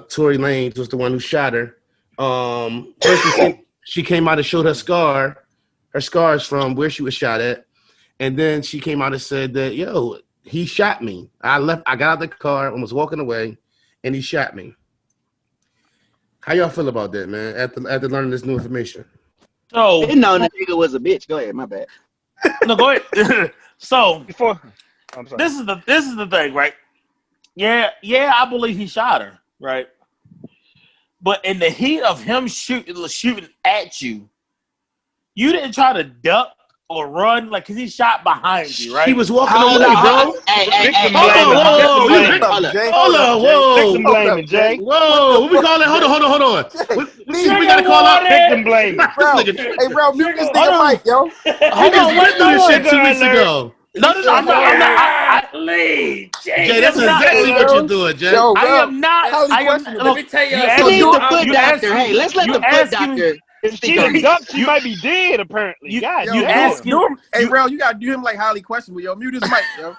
Tory Lanez was the one who shot her. First she came out and showed her scars from where she was shot at, and then she came out and said that, yo, he shot me. I got out of the car and was walking away, and he shot me. How y'all feel about that, man? After learning this new information. So Didn't know the nigga was a bitch. Go ahead, my bad. no, go ahead. So I'm sorry. this is the thing, right? Yeah, I believe he shot her, right? But in the heat of him shooting at you, you didn't try to duck or run, like, cause he shot behind you, right? He was walking away, bro. Hold on, whoa. Victim blaming, Jay. Whoa, what we call it? Hold on. We gotta call out Victim blaming. Bro, hey, bro, mute this nigga mic, yo. Hold on, went through this shit 2 weeks ago. No, I'm not. Jay, that's exactly what you're doing, Jay. Yo, I bro. am not. Let me tell you The foot doctor. Hey, let's let the foot doctor. If she done ducked, she might be dead, apparently. You God, yo, ask him. Hey, bro, you gotta do him like highly questionable, yo. Mute his mic, yo.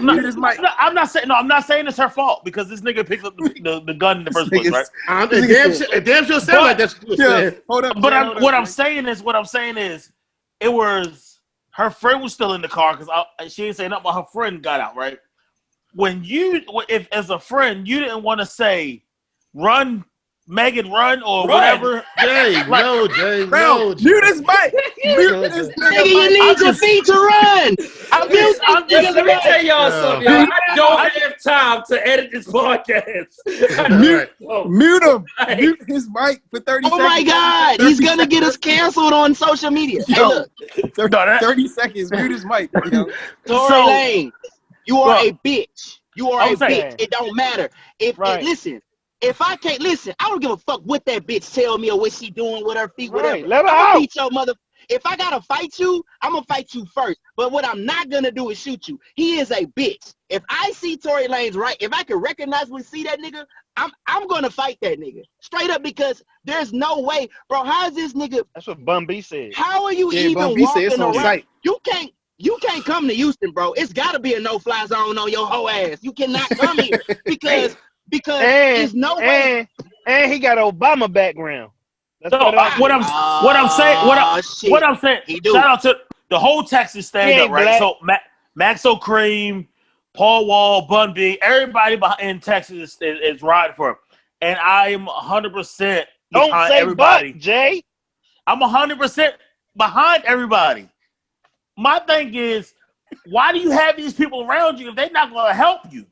Mute his mic. No, I'm not saying it's her fault because this nigga picked up the gun in the first place, right? Damn sure sound like that's what you're saying. Hold up. But what I'm saying is, it was her friend was still in the car because she didn't say nothing about her friend got out, right? If as a friend you didn't want to say, run, Megan, run, or whatever. Jay, no, Jay, no. Mute his mic. Mute this Nigga, you need your feet to run. let me tell y'all something. Y'all. I don't have time to edit this podcast. Mute him. Mute his mic for 30 seconds. Oh my God, he's gonna get us canceled on social media. Hey, look, 30 seconds. Mute his mic. Yo. Tory Lanez, you are a bitch. You are a saying- bitch. It don't matter. Listen, If I can't listen, I don't give a fuck what that bitch tell me or what she doing with her feet, whatever. Right, let her I'm out. gonna beat your mother. If I gotta fight you, I'm gonna fight you first. But what I'm not gonna do is shoot you. He is a bitch. If I see Tory Lanez right, if I can recognize when see that nigga, I'm gonna fight that nigga straight up because there's no way, bro. How is this nigga? That's what Bun B said. How are you Yeah, even Bun B said it's walking on around? site. You can't come to Houston, bro. It's gotta be a no-fly zone on your whole ass. You cannot come here because there's no way. And he got an Obama background. That's So what I'm saying. He do. Shout out to the whole Texas stand He up, ain't right? black. So Maxo Cream, Paul Wall, Bun B, everybody in Texas is riding for him, and I am 100% Don't behind say everybody. but, Jay. I'm 100% behind everybody. My thing is, why do you have these people around you if they're not going to help you?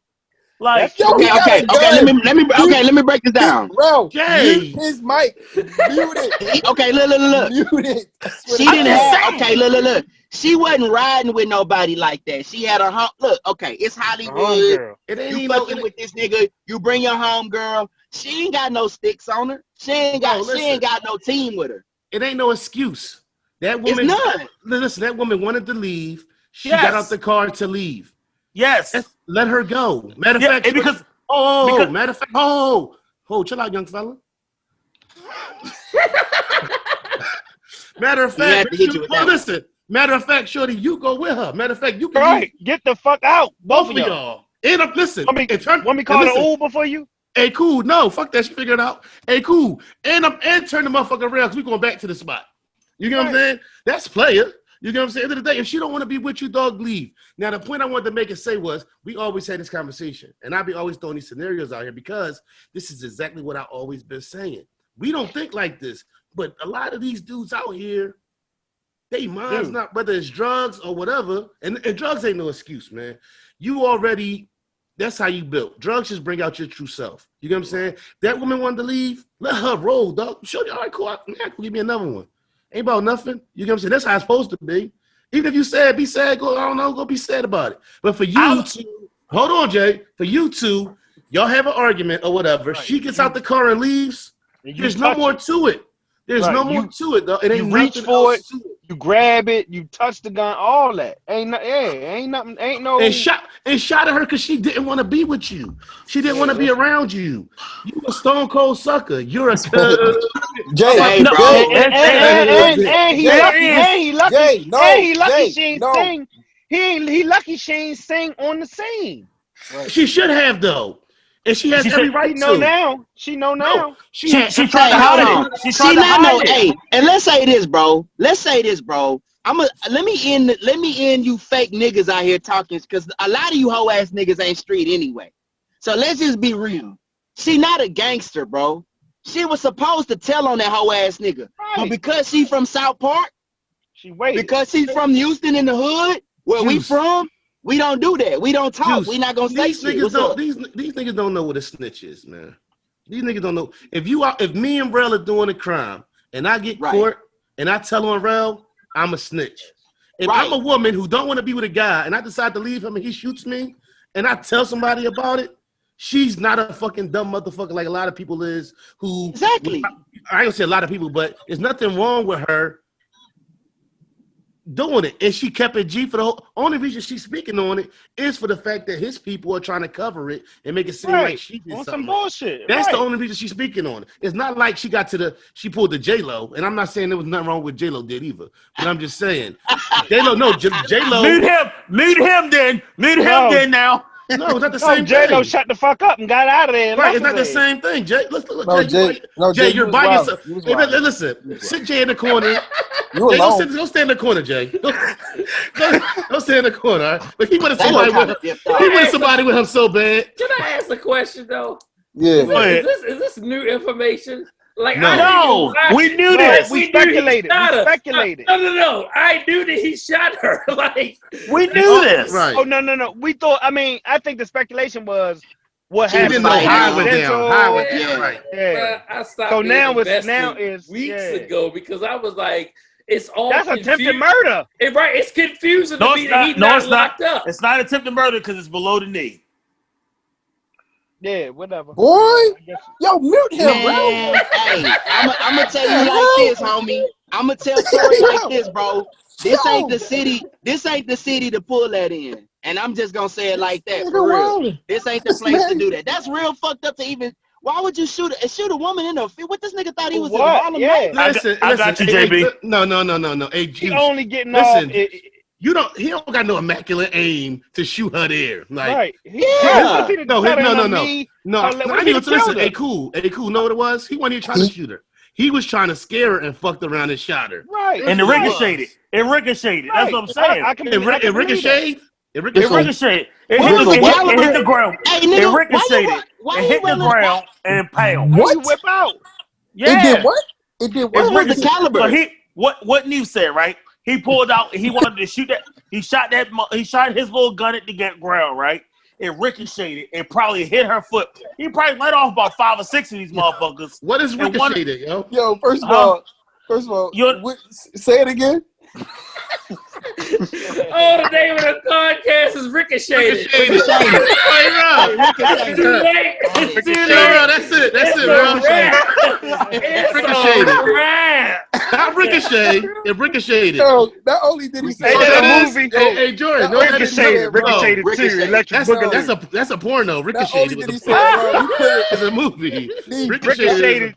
Like, Yo, he got Okay. a gun. Let me break this down. Bro, Jay. mute his mic. Mute it. Okay, look. Mute it. She didn't have. Okay, look. She wasn't riding with nobody like that. She had her home. Look, okay, it's Hollywood. Homegirl. It ain't You even fucking with this nigga. You bring your home girl. She ain't got no sticks on her. She ain't got no team with her. it ain't no excuse. That It's woman, none. listen, that woman wanted to leave. She Yes. got out the car to leave. yes. Let her go. Matter of Yeah, fact, and because chill out, young fella. Matter of You had fact, to hit you with that. listen. Matter of fact, shorty, you go with her. Matter of fact, you can Right. leave Get the fuck out. both of y'all. End up, listen. Want me and turn- want me call and the listen, Uber for you? Hey, cool. No, fuck that. She figured it out. Hey, cool. And turn the motherfucker around because we going back to the spot. You get what I'm saying? That's player. You get what I'm saying? At the end of the day, if she don't want to be with you, dog, leave. Now, the point I wanted to make it say was we always had this conversation. And I be always throwing these scenarios out here because this is exactly what I've always been saying. We don't think like this. But a lot of these dudes out here, they minds not, whether it's drugs or whatever. And drugs ain't no excuse, man. You already... That's how you built. Drugs just bring out your true self. You get what I'm saying? That woman wanted to leave. Let her roll, dog. Show you, all right, cool. Give me another one. Ain't about nothing. You get what I'm saying? That's how it's supposed to be. Even if you sad, be sad. Go, I don't know, go be sad about it. But for you two, hold on, Jay. For you two, y'all have an argument or whatever. Right. She gets out the car and leaves. And There's no touch more it. to it. There's Right. no more to it, though. It ain't You reach nothing for else it. to it. You grab it, you touch the gun, all that. Ain't nothing, ain't no And shot at her because she didn't want to be with you. She didn't want to be around you. You a stone cold sucker. You're a Jay, Hey, No, bro. and he lucky. Jay, no, And he lucky Jay, she ain't no. sing. He lucky she ain't sing on the scene. She should have though, and she has every right She know to. now. She know now. No, She tried to Hey, hide hold on. it. She tried See, to now, no, hide it. hey, and let's say this, bro. Let me end you fake niggas out here talking because a lot of you hoe ass niggas ain't street anyway. So let's just be real. She not a gangster, bro. She was supposed to tell on that hoe ass nigga, but Right. because she from South Park, She waited. because she's from Houston in the hood, where we Juice. from, we don't do that. We don't talk. Juice. We not gonna say These shit. niggas What's don't. up? These niggas don't know what a snitch is, man. These niggas don't know. If me and Rel are doing a crime and I get Right. caught and I tell on Rel, I'm a snitch. If Right. I'm a woman who don't want to be with a guy and I decide to leave him and he shoots me and I tell somebody about it, she's not a fucking dumb motherfucker like a lot of people is who Exactly. I ain't gonna say a lot of people, but there's nothing wrong with her doing it. And she kept it G for the whole only reason she's speaking on it is for the fact that his people are trying to cover it and make it seem Right. like she did On some something. bullshit. That's the Right. only reason she's speaking on it. It's not like she pulled the J-Lo, and I'm not saying there was nothing wrong with J-Lo did either, but I'm just saying J-Lo, no, J-Lo, Mute him then. Mute him No. then now. no, it's not the No, same J-Lo thing. shut the fuck up and got out of there. And Right, left it's not the his ass. same thing. Jay, look, No, Jay, Jay, you're you by was yourself. wild. You was Hey, wild. listen, sit Jay in the corner. You Jay, alone. go stand in the corner, Jay. Go stand in the corner. All right? But he wanted J-Lo somebody with kinda him. dipped He off. wanted somebody with him so bad. Can I ask a question though? Yeah. Go ahead. Is this new information? Like No. I No, didn't watch we it. knew No, this. we knew he speculated. shot We her. speculated. No. I knew that he shot her. Like We knew this. Right. Oh no. We thought. I mean, I think the speculation was what She He happened. didn't know fighting how it him. went down. How it went down. Yeah. Right. Yeah. bruh, I stopped. So being now it's- invested now it's- weeks yeah. ago because I was like, it's all That's attempted confusing. murder. Right, it's confusing No, to it's me that not. he's No, not it's not. locked up. It's not attempted murder because it's below the knee. Yeah, whatever. Boy, I guess. yo, mute him, bro. Man, hey, I'm gonna tell you like this, homie. I'm gonna tell Tori like this, bro. This ain't the city. This ain't the city to pull that in. And I'm just gonna say it like that for real. This ain't the place to do that. That's real fucked up to even. Why would you shoot a woman in the field? What this nigga thought he was in What? Harlem? Yeah. Listen, I got you, hey, JB. No. Hey, He Juice, only getting listen, off. you don't. He don't got no immaculate aim to shoot her there. Like, Right. Yeah. no, Her I leg- need he to listen. killed her. Hey, cool. Know what it was? He wasn't even trying to shoot her. He was trying to scare her and fucked around and shot her. Right. And it Right. ricocheted. It ricocheted. That's what I'm saying. I can It believe that. ricocheted. It It ricocheted. ricocheted. It What hit, was the, the it caliber? hit the ground. Hey, It nigga, ricocheted. why It you hit the running? ground and pound. Why What? you whip out? Yeah. It did what? It did It what? What was the ricocheted. caliber? So he what Neve said, right? He pulled out. He wanted to shoot that. He shot his little gun at the ground, right? It ricocheted. It probably hit her foot. He probably let off about 5 or 6 of these motherfuckers. What is And one- ricocheted, yo? Yo, first of Huh? all, You're- say it again. Oh, the name of the podcast is Ricocheted. Ricocheted. Hey, bro. It's too late. It's too Hey, late. bro, that's it. That's It's it, a bro. wrap. It's Ricocheted. a wrap. Not ricochet. It ricocheted. Yo, not only did he say Hey, Oh, that that movie. Hey, Jordan. No, that is Ricocheted. Ricocheted Ricochet. too. Electric That's- Boogaloo. That's a porno. not Ricocheted only was did he a say it wrong, he put it. It's a movie. He- Ricocheted.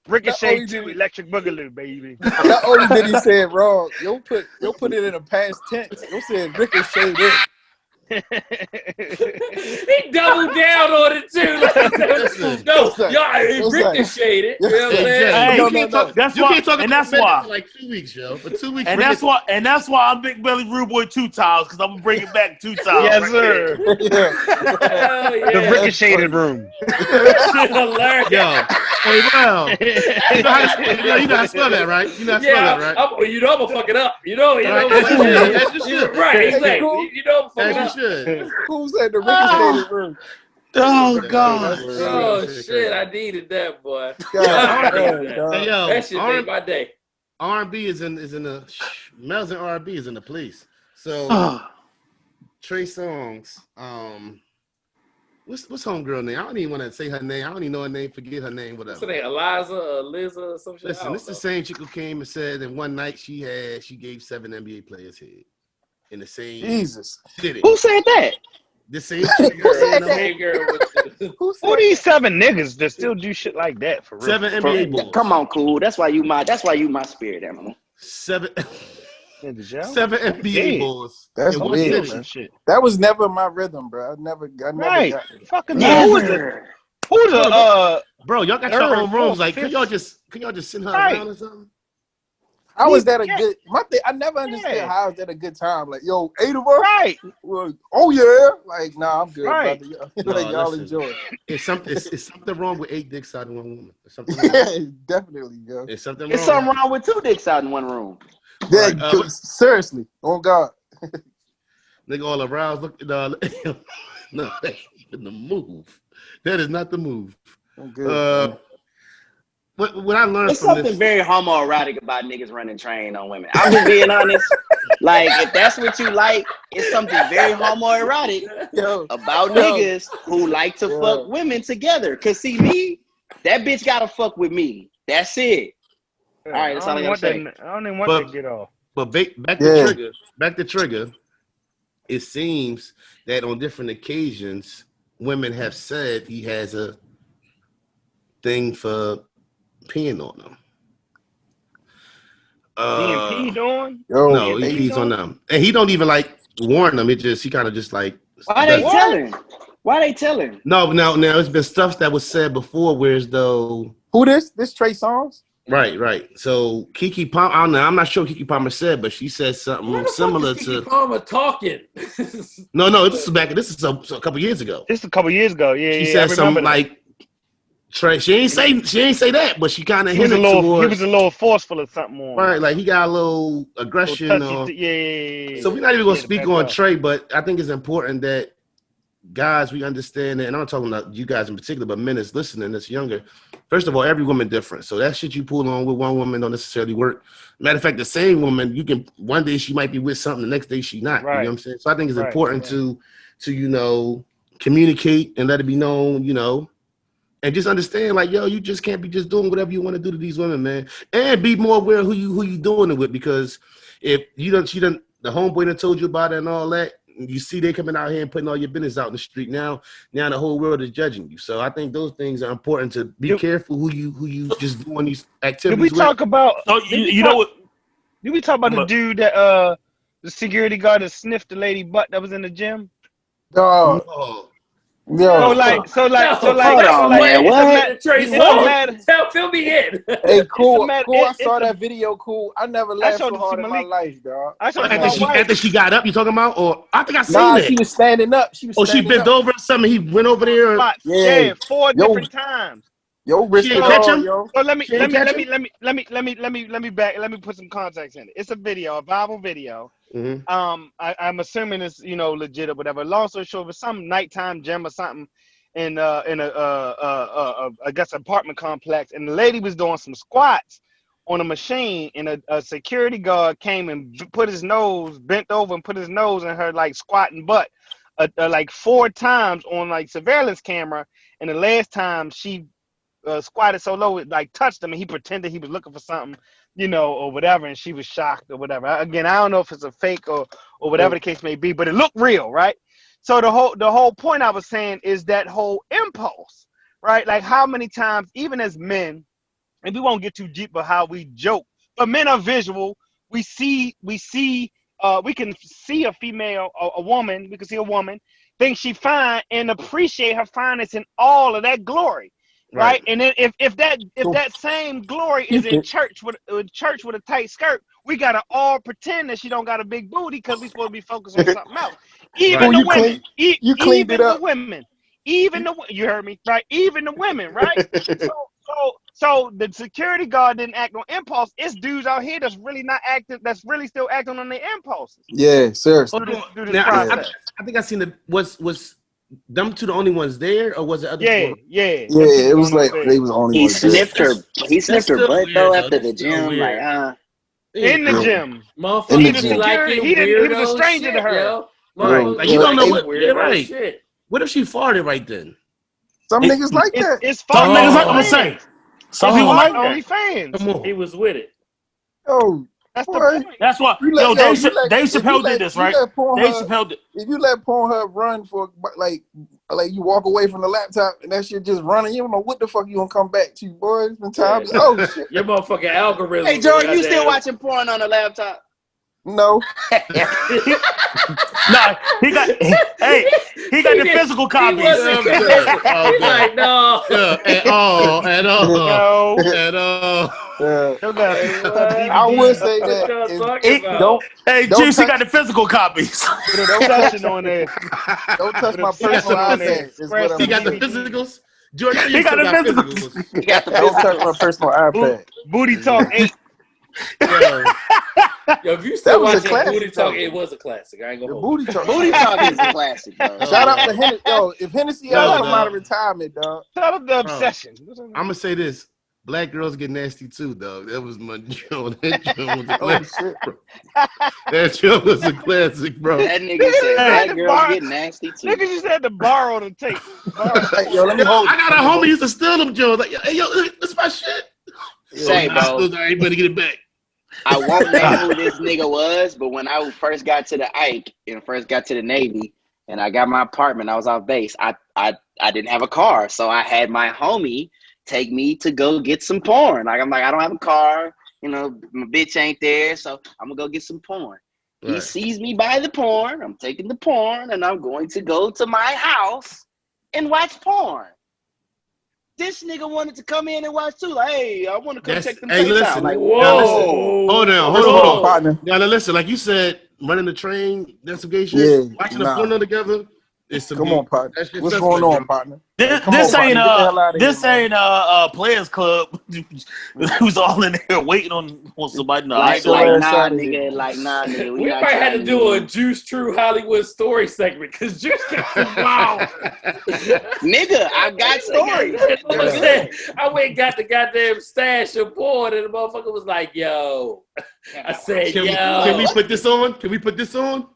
Ricochet only to did- Electric Boogaloo, baby. Not only did he say it wrong, you'll put it in a past tense. You'll say ricocheted. He doubled down on it too. Listen. No, What's that? y'all, it What's that? ricocheted. You know what I'm Hey, saying? Jay, Hey, you no, can't no, talk. That's You why- can't talk and about that's men why- for like 2 weeks, yo. For 2 weeks. And that's why I'm Big Belly Rude Boy 2 times, because I'm gonna bring it back 2 times. Yes, right sir. Yeah. Hell yeah. The ricocheted room. Hilarious. Yo, hey, bro. You know how to spell that, right? You know how to spell Yeah, that, right? you know I'm gonna fuck it up. You know, Right, I'm as you gonna should, as you should. Right, Hey, exactly. cool. You know I'm fucking As up. you should. Who said the ricocheted room? Oh That's God. crazy. Oh That's shit, I needed that, boy. God, I damn, needed that. dog. Hey, yo, That shit made my day. R&B is in the Mel's in R&B is in the police. So Trey Songz, what's homegirl name? I don't even want to say her name. I don't even know her name. Forget her name. What's Whatever. her name? Eliza or Liza or some shit? I Listen, don't this is the know. same chick who came and said that one night she gave 7 NBA players head in the same Jesus. city. Who said that? The same chick who Girl, said same girl with the- Who Who said these 7 niggas that still do shit like that for real? 7 NBA boys. Come on, cool. That's why you my spirit animal. 7 Niggas, yo. 7 NBA Yeah. boys. That's in one weird, city. man. Shit. That was never my rhythm, bro. I never Right. got it. Fucking who's the Bro, y'all got your Third, own rooms. fourth, Like, could fifth. y'all just send her Right. around or something? How is that a Yeah. good? My thing, I never understood Yeah. how is that a good time. Like, yo, 8 of us. right? Well, oh yeah. Like, nah, I'm good, Right. brother. No, Like, y'all listen. enjoy. It's something wrong with 8 dicks out of one woman. There's something wrong. It. Definitely, yo. It's something There's wrong. something wrong with 2 dicks out in one room. Yeah, Right, seriously. Oh God. Nigga all aroused. Look, no, that ain't even the move. That is not the move. I'm good. man. What I learned There's from something this, very homoerotic about niggas running train on women. I'm just being honest. Like, if that's what you like, it's something very homoerotic Yo, about Yo. niggas who like to Yo. fuck women together. Cause see me, that bitch gotta fuck with me. That's it. All right, that's all I gotta say. I don't even want But- to get off. but back Yeah. to trigger. It seems that on different occasions, women have said he has a thing for peeing on them. DMP doing? yo, No, hey, he pees on them, and he don't even like warn them. It just he kind of just like. Why does they it. telling? Why they telling? No, now it's been stuff that was said before, whereas though. who this? This Trey Songz? Right. So Keke Palmer, I don't know. I'm not sure what Keke Palmer said, but she said something Why the similar fuck is Keke to. Palmer talking? No. This is a couple years ago. Just a couple years ago. Yeah, She yeah. said I remember something that. like. Trey, she ain't say that, but she kind of he was hinted a little towards. forceful or something on. Right, like he got a little Little aggression. touchy, yeah. So we're not even gonna Yeah, speak back on up. Trey, but I think it's important that guys we understand that, and I'm not talking about you guys in particular, but men that's listening that's younger. First of all, every woman different. So that shit you pull on with one woman don't necessarily work. Matter of fact, the same woman, you can one day she might be with something, the next day she not. You know Right. what I'm saying? So I think it's Right, important right. to communicate and let it be known, you know, and just understand, like, yo, you just can't be just doing whatever you want to do to these women, man, and be more aware of who you doing it with, because if the homeboy that told you about it and all that, you see they coming out here and putting all your business out in the street now the whole world is judging you. So I think those things are important, to be careful who you just doing these activities. Did we talk about? So you know what? Did we talk about the dude that the security guard that sniffed the lady butt that was in the gym? Dog. Oh, Yo. So Hold on, man. What? Fill me in. Hey, cool. It's a- Cool. I it's saw a- that video. Cool. I never laughed showed so it to hard in my Malik. life, dog. I saw after she got up, you talking about? Or I think I seen Nah, that. she was standing up. She was. Oh, she standing bent up. over or something. He went over there. Yeah. 4 Yo. different times. Yo, wrist She ain't and catch all, him? yo. So let me She ain't catch put some context in it. It's a video, a Bible video. Mhm. I'm assuming it's legit or whatever. Long story short, it was some nighttime gym or something in a I guess apartment complex, and the lady was doing some squats on a machine, and a security guard came and bent over and put his nose in her like squatting butt, like 4 times on like surveillance camera, and the last time she squatted so low it like touched him, and he pretended he was looking for something, or whatever, and she was shocked or whatever. Again, I don't know if it's a fake or whatever the case may be, but it looked real, right? So the whole point I was saying is that whole impulse, right? Like how many times, even as men, and we won't get too deep about how we joke, but men are visual. We can see a female, a woman. We can see a woman, think she fine, and appreciate her fineness in all of that glory. Right. And then if that same glory is in church with a tight skirt, we gotta all pretend that she don't got a big booty because we supposed to be focused on something else. Even the women, you cleaned it up. You heard me, right? Even the women, right? So the security guard didn't act on impulse. It's dudes out here that's really not acting, that's really still acting on their impulses. Yeah, seriously. Through this Now, process. I think I seen the was them two the only ones there, or was it other? Yeah. It was like they was the only He ones there. sniffed her. He sniffed her still butt weird, though though. after That's the still gym. weird. Like, In the gym. Motherfuckers gym. be liking He was a weirdo stranger shit, to her. yo. Right. Motherfuckers Like, you don't know like what- weirdo yeah, right. shit. What if she farted right then? Some niggas like that. It's Some fun. niggas like I'm gonna say. Some people like that. OnlyFans. Come on. He was with it. Yo, That's the boy. point. That's why. You let- Yo, yo, Dave you let- Dave if you Chappelle let- did this, you right? let Pornhub- Dave Chappelle did. If you let Pornhub run for like you walk away from the laptop and that shit just running, you don't know what the fuck you gonna come back to, boy. It's been time. Oh shit. Your motherfucking algorithm. hey, Jordan, you goddamn. still watching porn on the laptop? No. Nah, he got the physical copies. He wasn't Okay. He's like, no. Yeah, at all. No. I would say What that y'all if- talking about? don't Hey, Don't Juice, he touch- got the physical copies. Don't touch it on there. don't touch my He got personal the iPad. Is what He I'm got the saying. physicals. George, He you got still the got physicals. physicals. He got the Don't touch my physical. personal iPad. Booty Talk 8. Yo, Yo, if you still was a watching classic, Booty Talk, though. it was a classic. I ain't The gonna hold booty talk. Booty Talk is a classic, bro. Shout out to Hennessy. Yo, if Hennessy No, ever come dog. out of retirement, dog. Shout out the obsession. I'm gonna say this: black girls get nasty too, dog. That was my joke. That joke was a Oh classic. shit. That joke was a classic, bro. That nigga said black girls get nasty too. Niggas just had to borrow the tape. Hey, yo, let me hold. I got a homie used to steal them jokes. Like, hey, yo, that's my shit. Say, I bro, ain't better get it back. I won't name who this nigga was, but when I first got to the Ike and first got to the Navy and I got my apartment, I was off base. I didn't have a car, so I had my homie take me to go get some porn. Like I'm like, I don't have a car, my bitch ain't there, so I'm gonna go get some porn. He Right. sees me buy the porn. I'm taking the porn and I'm going to go to my house and watch porn. This nigga wanted to come in and watch too. Like, hey, I want to come check them Hey, tapes out. listen. Like, Whoa. Now listen. Hold on, hold Hold on. on, partner. Now listen, like you said, running the train, that's some gay shit. Yeah, Watching nah. the porno together, it's some Come gay- on, partner. that shit What's suspect, going on, bro. partner? Come on, partner, get the hell out of this here, man. ain't Players Club. We was all in there waiting on somebody. No, I Like, ain't your going. ass out of here. nah, nigga. We not might have to trying do a Juice True Hollywood story segment because Juice got some wild. Nigga, I got stories. They're Listen, good. I went and got the goddamn stash of porn, and the motherfucker was like, "Yo," I said, Can we "Yo." put this on? Can we put this on?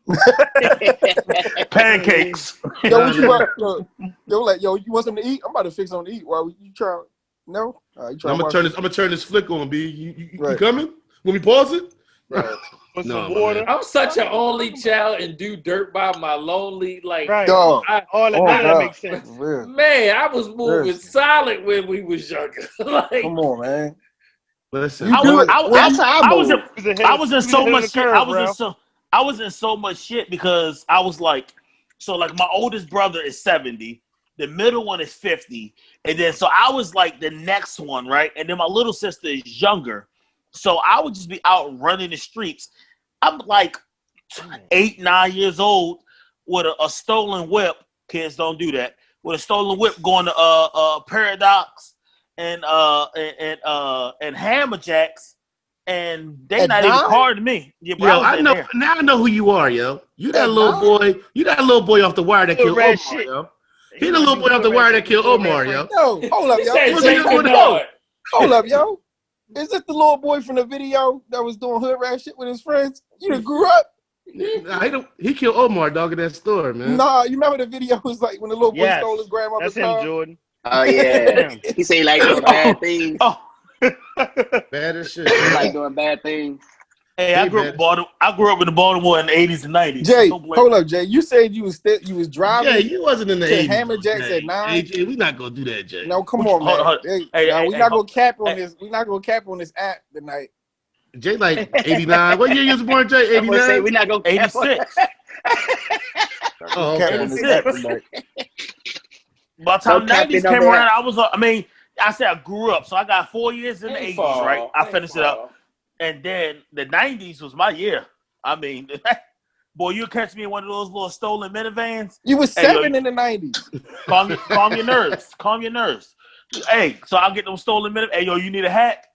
Pancakes. Yo, what you about? Yo, you want something to eat? I'm about to fix something to eat. While you try? No. You try? I'm gonna turn this flick on, B. You Right. coming? When we pause it? Put No, some man. water. I'm such an only child and do dirt by my lonely like. Right. Dog. All that, Oh, none of that God. makes sense. For real. Man, I was moving Yes. solid when we was younger. Like, Come on, man. Listen, You do it. That's how I was move. I was in so He was much ahead shit. of the curve, I was in so much shit because I was like, so like my oldest brother is 70, the middle one is 50, and then so I was like the next one, right? And then my little sister is younger, so I would just be out running the streets. I'm like 8, 9 years old with a stolen whip. Kids don't do that. With a stolen whip going to Paradox and Hammer Jacks, and they At not even 9? carding me. Yeah, bro, yo, was I in know there. now. I know who you are, yo. You that At little 9? boy. You that little boy off the wire that Hood killed rat Omar, shit. yo. He the little boy off the wire that killed Omar, yo. Yo, hold up, he yo. said What's Jake he doing? Kennard. Hold up, yo. Is this the little boy from the video that was doing hood rat shit with his friends? You done grew up? Nah, he killed Omar, dog, in that store, man. Nah, you remember the video was like when the little boy Yes. stole his grandmother's That's him, car? Jordan. Oh yeah. Him. He say he like doing bad things. Oh, Bad as shit. He man. like doing bad things. hey, I grew up in Baltimore. I grew up in Baltimore in the 80s and 90s. Jay, Don't blame hold me. up, Jay. You said you was driving. Jay, you wasn't in the to 80s. Hammer though, Jacks Jay. at 9? Hey, Jay, we not gonna do that, Jay. No, come Hold- on, man. hold- Hey, hey, we hey, not gonna cap on hey. this. We not gonna cap on this app tonight. Jay like 89. What year you was born, Jay? I'm gonna say 89? we not gonna 86. Oh, Cap okay. on this 86. app tonight. By the time No the 90s capping came on around, that. I was, I said I grew up. So I got 4 years in the 80s, right? I finished it up. And then the 90s was my year. I mean, boy, you catch me in one of those little stolen minivans. You was Hey, yo, 7 in the 90s. Calm your nerves. Calm your nerves. Hey, so I'll get them stolen minivans. Hey, yo, you need a hat?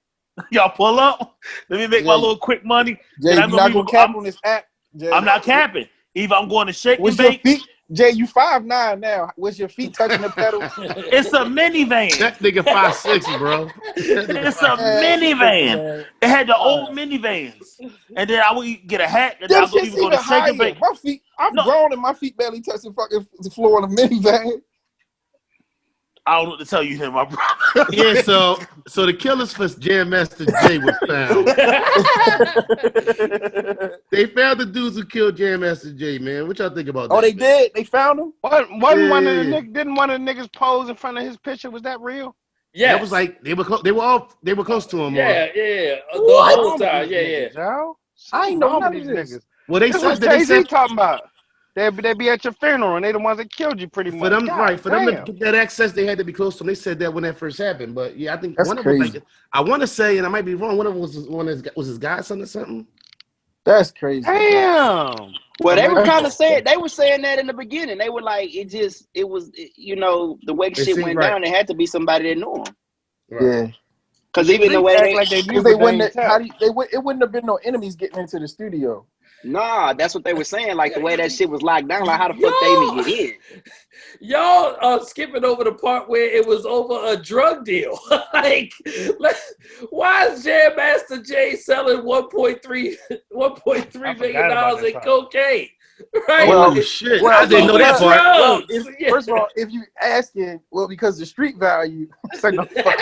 Y'all pull up. Let me make my Jay. little quick money. Jay, Then you not gonna cap on this app. Jay. I'm not capping. Either I'm going to shake and What's your bake. feet? Jay, you 5'9" now. Was your feet touching the pedal? It's a minivan. That nigga 5'6", bro. It's a minivan. They had the old minivans. And then I would get a hat, and Them I would shit's even go even to shake higher. and bake. My feet, I'm No. grown and my feet barely touching fucking the floor on the minivan. I don't know what to tell you here, my brother. Yeah, so the killers for Jam Master Jay were found. They found the dudes who killed Jam Master Jay, man. What y'all think about that? Oh, they man? did? They found him? Wasn't one of the Yeah. niggas? Didn't one of the niggas pose in front of his picture? Was that real? Yeah, That was like they were close to him. yeah. The What? whole time, yeah. Yo, I ain't know wrong none with of these this. niggas. Well, they This said was that they Jay-Z said talking about. They be at your funeral and they the ones that killed you pretty for much. them, God right? For them to damn. get that access, they had to be close to him. They said that when that first happened, but yeah, I think That's one of them, crazy. like, I want to say, and I might be wrong. One of them was his godson or something. That's crazy. Damn. Well, they were That's- kind of saying they were saying that in the beginning. They were like, you know, the way It shit seemed went right. down, it had to be somebody that knew him. Yeah. Because even the way Act they, like they knew, Because they but they wouldn't ain't have, tell. it wouldn't have been no enemies getting into the studio. nah, that's what they were saying. Like the way that shit was locked down, like how the fuck they even get in? Y'all skipping over the part where it was over a drug deal. Like, why is Jam Master Jay selling $1.3 million about in that part. cocaine? Right? Oh Well, shit! well, I didn't know that part. Well, Drugs. if, first of all, if you asking, well, because the street value, it's like, no, fuck.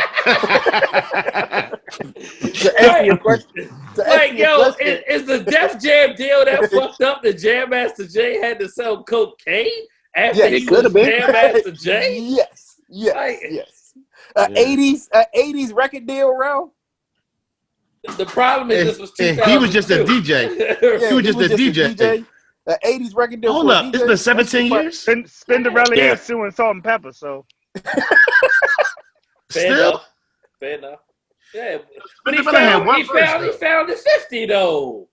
to answer your question, Like, yo, is the Def Jam deal that fucked up that Jam Master Jay had to sell cocaine after Yeah, he it could have was been. Jam Master Jay? Yes, Like- yes. Yeah. 80s record deal, Ralph. The problem is And- this was and 2002. he was just a DJ. Yeah, He was just a DJ. 80s record deal. Hold for a up, DJ. it's been 17 years. Spinderella Yeah. is suing Salt and Pepper, so Fair Still? enough. Fair enough. Yeah, but he Spinderella had found, one he verse, found though. the 50 though.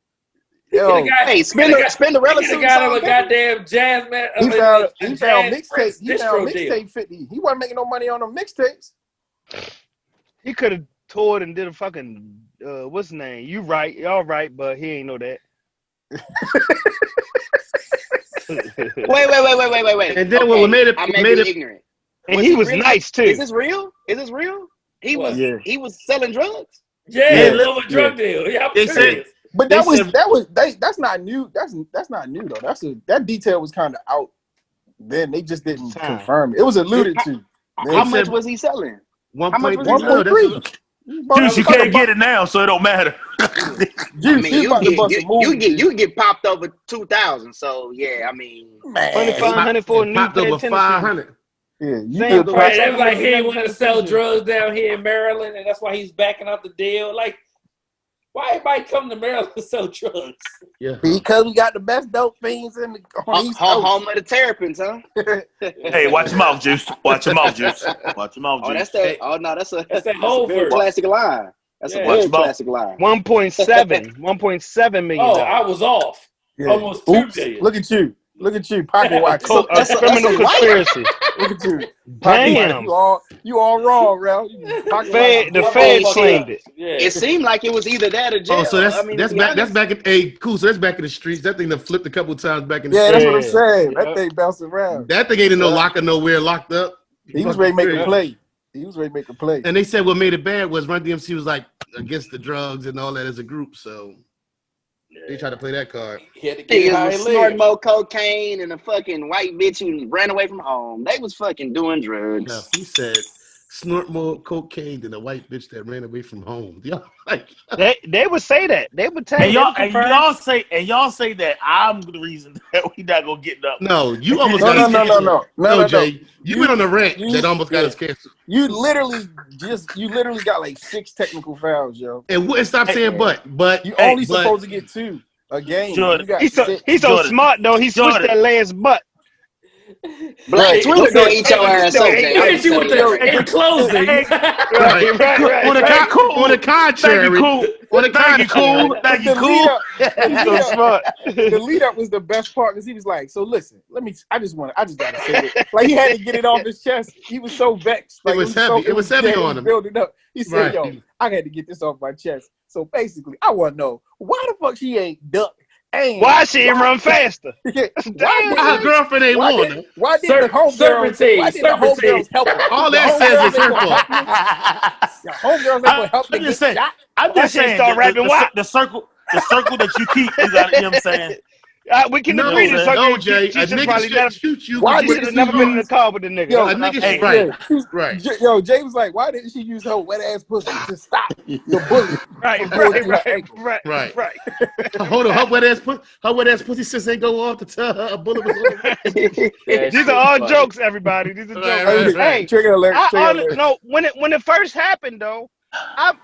Yo, Hey, Spinderella He suit got him song, a baby. goddamn jazz man. he found mixtape. Prince He found distro deal. mixtape 50. He wasn't making no money on them mixtapes. He could have toured and did a fucking what's his name? You right, y'all right, but he ain't know that. Wait. And then what made it- I may made be it- ignorant. And Was he was really- nice too. Is this real? He What? was selling drugs. Yeah, Yeah. little drug deal. Yeah, I'm They serious. But They that's said- not new. That's not new though. That detail was kind of out then. They just didn't Time. confirm it. It was alluded to. How They much said- was he selling? 1.3 was it? mil. That's- Juice, you can't get it now, so it don't matter. Juice, I mean, he's about to bust a move. you get popped over 2,000. So yeah, I mean, Man, 2500 for a new popped pair over of tennis 500. yeah, you Same good price. price. Right, they was like he Never want to been sell a drugs down here in Maryland, and that's why he's backing out the deal. Like, why everybody come to Maryland to sell drugs? Yeah. Because we got the best dope fiends on the East Coast. home of the terrapins, huh? Hey, watch your mouth, Juice. Watch your mouth, Juice. Watch your mouth, Oh, Juice. that's that. Oh no, that's a That's that whole very verse. classic line. That's Yeah. a Watch very your mouth. classic line. 1.7 million. Oh, I was off. Yeah. Almost 2 Oops, billion. Look at you. Pocket watch. So, That's a criminal white- conspiracy. Look at you. Pocket Damn. watch. You all wrong, bro. Pocket Fed, the watch. Fed Fuck claimed up. it. Yeah. It seemed like it was either that or jail. Oh, so I mean, that's to be back. That's honest, back in. Hey, cool. So that's back in the streets. That thing that flipped a couple times back in the Yeah, that's what I'm Yeah. saying. That Yeah. thing bouncing around. That thing ain't in no Yeah. locker nowhere, locked up. He was ready to make a play. And they said what made it bad was Run DMC was like against the drugs and all that as a group. So they tried to play that card. He had to get niggas high was and snorting live. more cocaine and a fucking white bitch who ran away from home. They was fucking doing drugs. No, he said snort more cocaine than a white bitch that ran away from home. Y'all like They would say that. They would tell And you. y'all, They would and confirm. y'all say that I'm the reason that we not gonna get up. no, you almost No, got us canceled. no, Jay, you went on a rant You- that almost got yeah. us canceled. You literally got like 6 technical fouls, yo. And wouldn't stop saying Hey, but You hey, only but- supposed to get 2 a game. Jordan, You got He's so 6. Jordan. Smart though. He switched Jordan. that last butt. Black Right. Twitter gonna eat your ass up, Hey, Jay. He I'm hit you with telling you. the in closing. Hey, Right. on the contrary, Thank you, cool. on the Thank you, contrary, cool. Thank you, The cool. lead up- He's so smart. the lead up was the best part because he was like, so listen, I just gotta say it. Like he had to get it off his chest. He was so vexed. Like, was heavy. It was heavy on him. Building up. He said, Right. yo, I had to get this off my chest. So basically, I want to know why the fuck she ain't duck. Why she ain't run faster? why why her girlfriend ain't why won did, her? why did the homegirls Serpentine, why did the homegirls help her? All The that says homegirls is her ain't gonna fault. help you. The homegirls ain't gonna help I'm you just get saying. shot. I'm Why just she saying start the, rapping the, WAP? the circle that you keep. You got. You know what I'm saying? We can No, agree to no, Jay. She A should nigga probably never. should shoot you. Why She but should you have never use- been in the car with the nigga. Yo, a That's what I nigga say. should right. Right. Yo, Jay was like, why didn't she use her wet ass pussy to stop the bullet? Right. Hold on, her wet ass pussy sis ain't go off to tell her a bullet was on the way. That These shit are all funny. jokes, everybody. These are jokes. Right. Hey, Trigger alert. Trigger alert. no, when it first happened though, I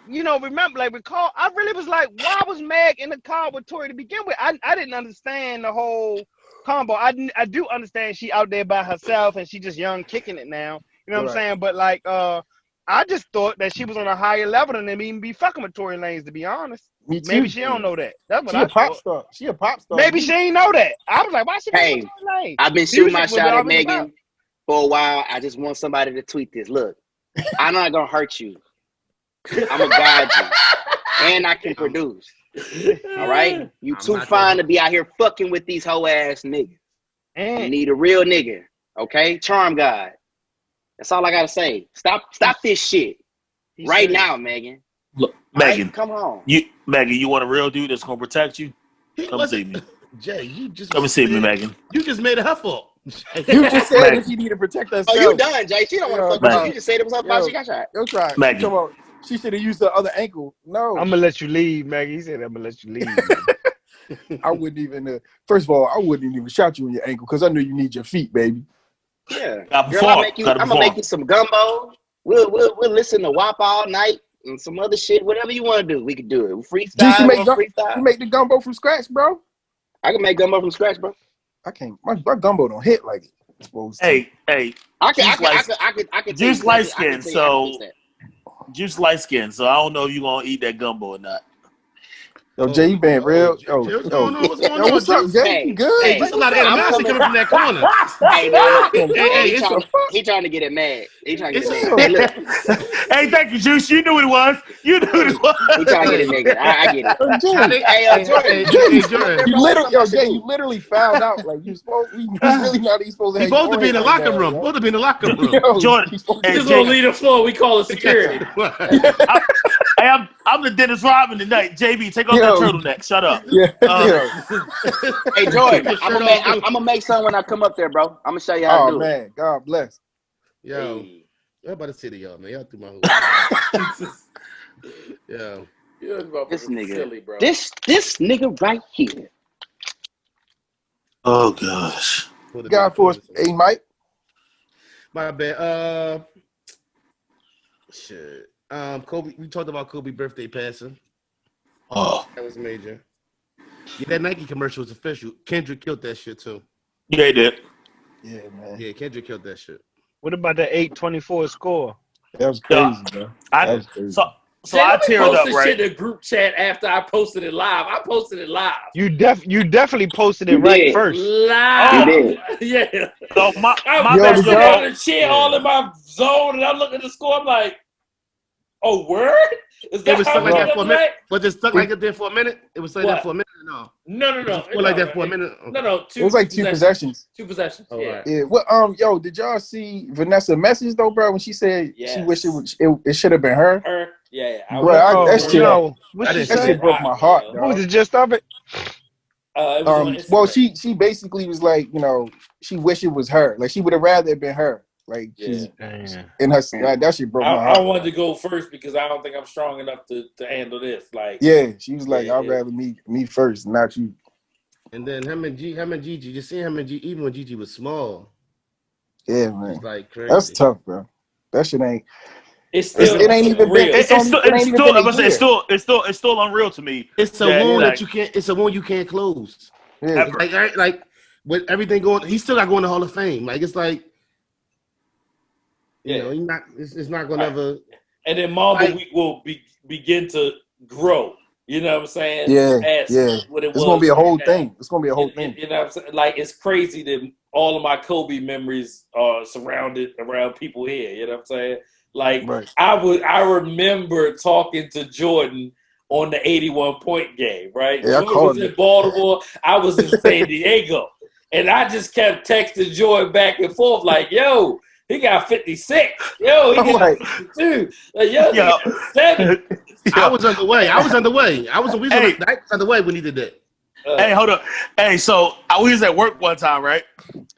recall, I really was like, why was Meg in the car with Tori to begin with? I didn't understand the whole combo. I do understand she out there by herself and she just young kicking it now. You know what I'm saying? But like, I just thought that she was on a higher level than them even be fucking with Tory Lanez, to be honest. Me too. Maybe she don't know that. That's what She I a pop thought. star. She a pop star. Maybe she ain't know that. I was like, why she Hey, with Tory Lanez? I've been shooting my Music was shot at already about. Megan for a while. I just want somebody to tweet this. Look, I'm not gonna hurt you. I'm gonna guide you, and I can produce. All right, you I'm too not fine gonna- to be out here fucking with these hoe ass niggas. You And need a real nigga, okay? Charm God. That's all I gotta say. Stop this shit he right said- now, Megan. Look, All right, Megan, come on. you want a real dude that's gonna protect you? He Come see wasn't- me. Jay, you just Come and see me, Megan. You just made it her fault. You just said Maggie. that she need to protect Oh, herself. you done, Jay? She don't want to fuck with Maggie. you. You just said it was her fault. Yo. She got shot. Yo, try. Maggie. She should have used the other ankle. No, I'm gonna let you leave, Maggie. He said, "I'm gonna let you leave." I wouldn't even. First of all, I wouldn't even shot you in your ankle because I knew you need your feet, baby. Yeah. Gotta Girl, perform. I'm Gotta gonna perform. make you some gumbo. We'll listen to WAP all night and some other shit. Whatever you want to do, we can do it. Freestyle. Did she make freestyle. You make the gumbo from scratch, bro? I can make gumbo from scratch, bro. I can't. My gumbo don't hit like it's supposed to. Hey, I Juice can. Juice light skin, so Juice light skin, so I don't know if you gonna eat that gumbo or not. Yo, Jay, you been real. Jay, what's going on? What's going Yo, on, what's up, Juice? Jay? Hey, You good? hey, There's a lot of I'm animosity coming- coming from that corner. Hey, man, look, Hey, he, it's trying, he trying to get it mad. He trying to get it It's- mad. Hey, look, Hey, thank you, Juice. You knew it was. You knew it he was. trying to get it negative. I get it. Yo, Jay, Hey, Jordan. hey, Jordan. you Bro, literally, yo, something Jay, to you do. literally found out. Like you supposed, you really not even supposed to. He have supposed your to be in the own right locker now, room. yo. Supposed to be in the locker room. Yo, Jordan, you supposed hey, to- Just gonna leave the floor. We call it security. Hey, I'm the Dennis Rodman tonight. JB, take off Yo. that turtleneck. Shut up. Yeah, Hey, Jordan, Your I'm shirt gonna off, too. make some when I come up there, bro. I'm gonna show you how to Oh do it. man, God bless. Yo, Hey. what about the city, y'all, man? Y'all threw my hoop. Yo. You're This nigga, silly, bro. this nigga right here. Oh gosh. God for us, hey Mike. My bad. Shit. Kobe. We talked about Kobe birthday passing. Oh That was major. Yeah, that Nike commercial was official. Kendrick killed that shit too. yeah, he did. Yeah, man, Yeah, Kendrick killed that shit. What about the 824 score? that was crazy, bro. That I was crazy. so Jay, I don't be teared up, posting right? shit in the group chat after I posted it live. I posted it live. You definitely posted it You right did. first. Live. You Yeah. So my I'm Yo, bad, did sitting y'all- on the chair all in my zone, and I'm looking at the score. I'm like, oh, word? Is It that was how stuck we like that got for a tonight? minute. Was it stuck like it there for a minute? It was stuck like What? that for a minute or no? No. Was it stuck like that for a minute? Okay. No. Two. It was like two possessions. Two possessions. Oh, Yeah. right. Yeah. Well, yo, did y'all see Vanessa message though, bro? When she said she Yes. wished it should have been her. Her. Yeah. Bro, that shit- no. What I she didn't That see say? shit broke my heart, What was dog. the gist of it? It was on Instagram. Well, she basically was like, you know, she wished it was her. Like she would have rather it been her. Like she's in her. That shit broke my I heart. wanted to go first because I don't think I'm strong enough to handle this. Like, Yeah, she was like, Yeah, I'd yeah. rather me first, not you. And then him and Gigi, just seeing him and Gigi, even when Gigi was small, Yeah, man, it's like crazy. that's tough, bro. That shit ain't. it's still It ain't even been. real. It's only. It ain't even been a year. it's still unreal to me. It's a Yeah, wound like- that you can't. It's a wound you can't close. Yeah. It's like with everything going, he still got going to Hall of Fame. Like it's like, you Yeah. know, he's not. It's not gonna Right. ever. And then Mamba Like- Week will begin to grow. You know what I'm saying? Yeah, As yeah. What it It's was gonna be a whole right now. thing. It's gonna be a whole You thing. know what I'm saying? Like, it's crazy that all of my Kobe memories are surrounded around people here. You know what I'm saying? Like, Right. I remember talking to Jordan on the 81-point game, right? Yeah, I Jordan called was in it. Baltimore. I was in San Diego. And I just kept texting Jordan back and forth like, yo, he got 56. Yo, he I'm got like- 52. Like, yo, he Yo. got 7. I was underway. I was underway. I was Hey. underway when he did that. Hey, hold up. Hey, so we was at work one time, right?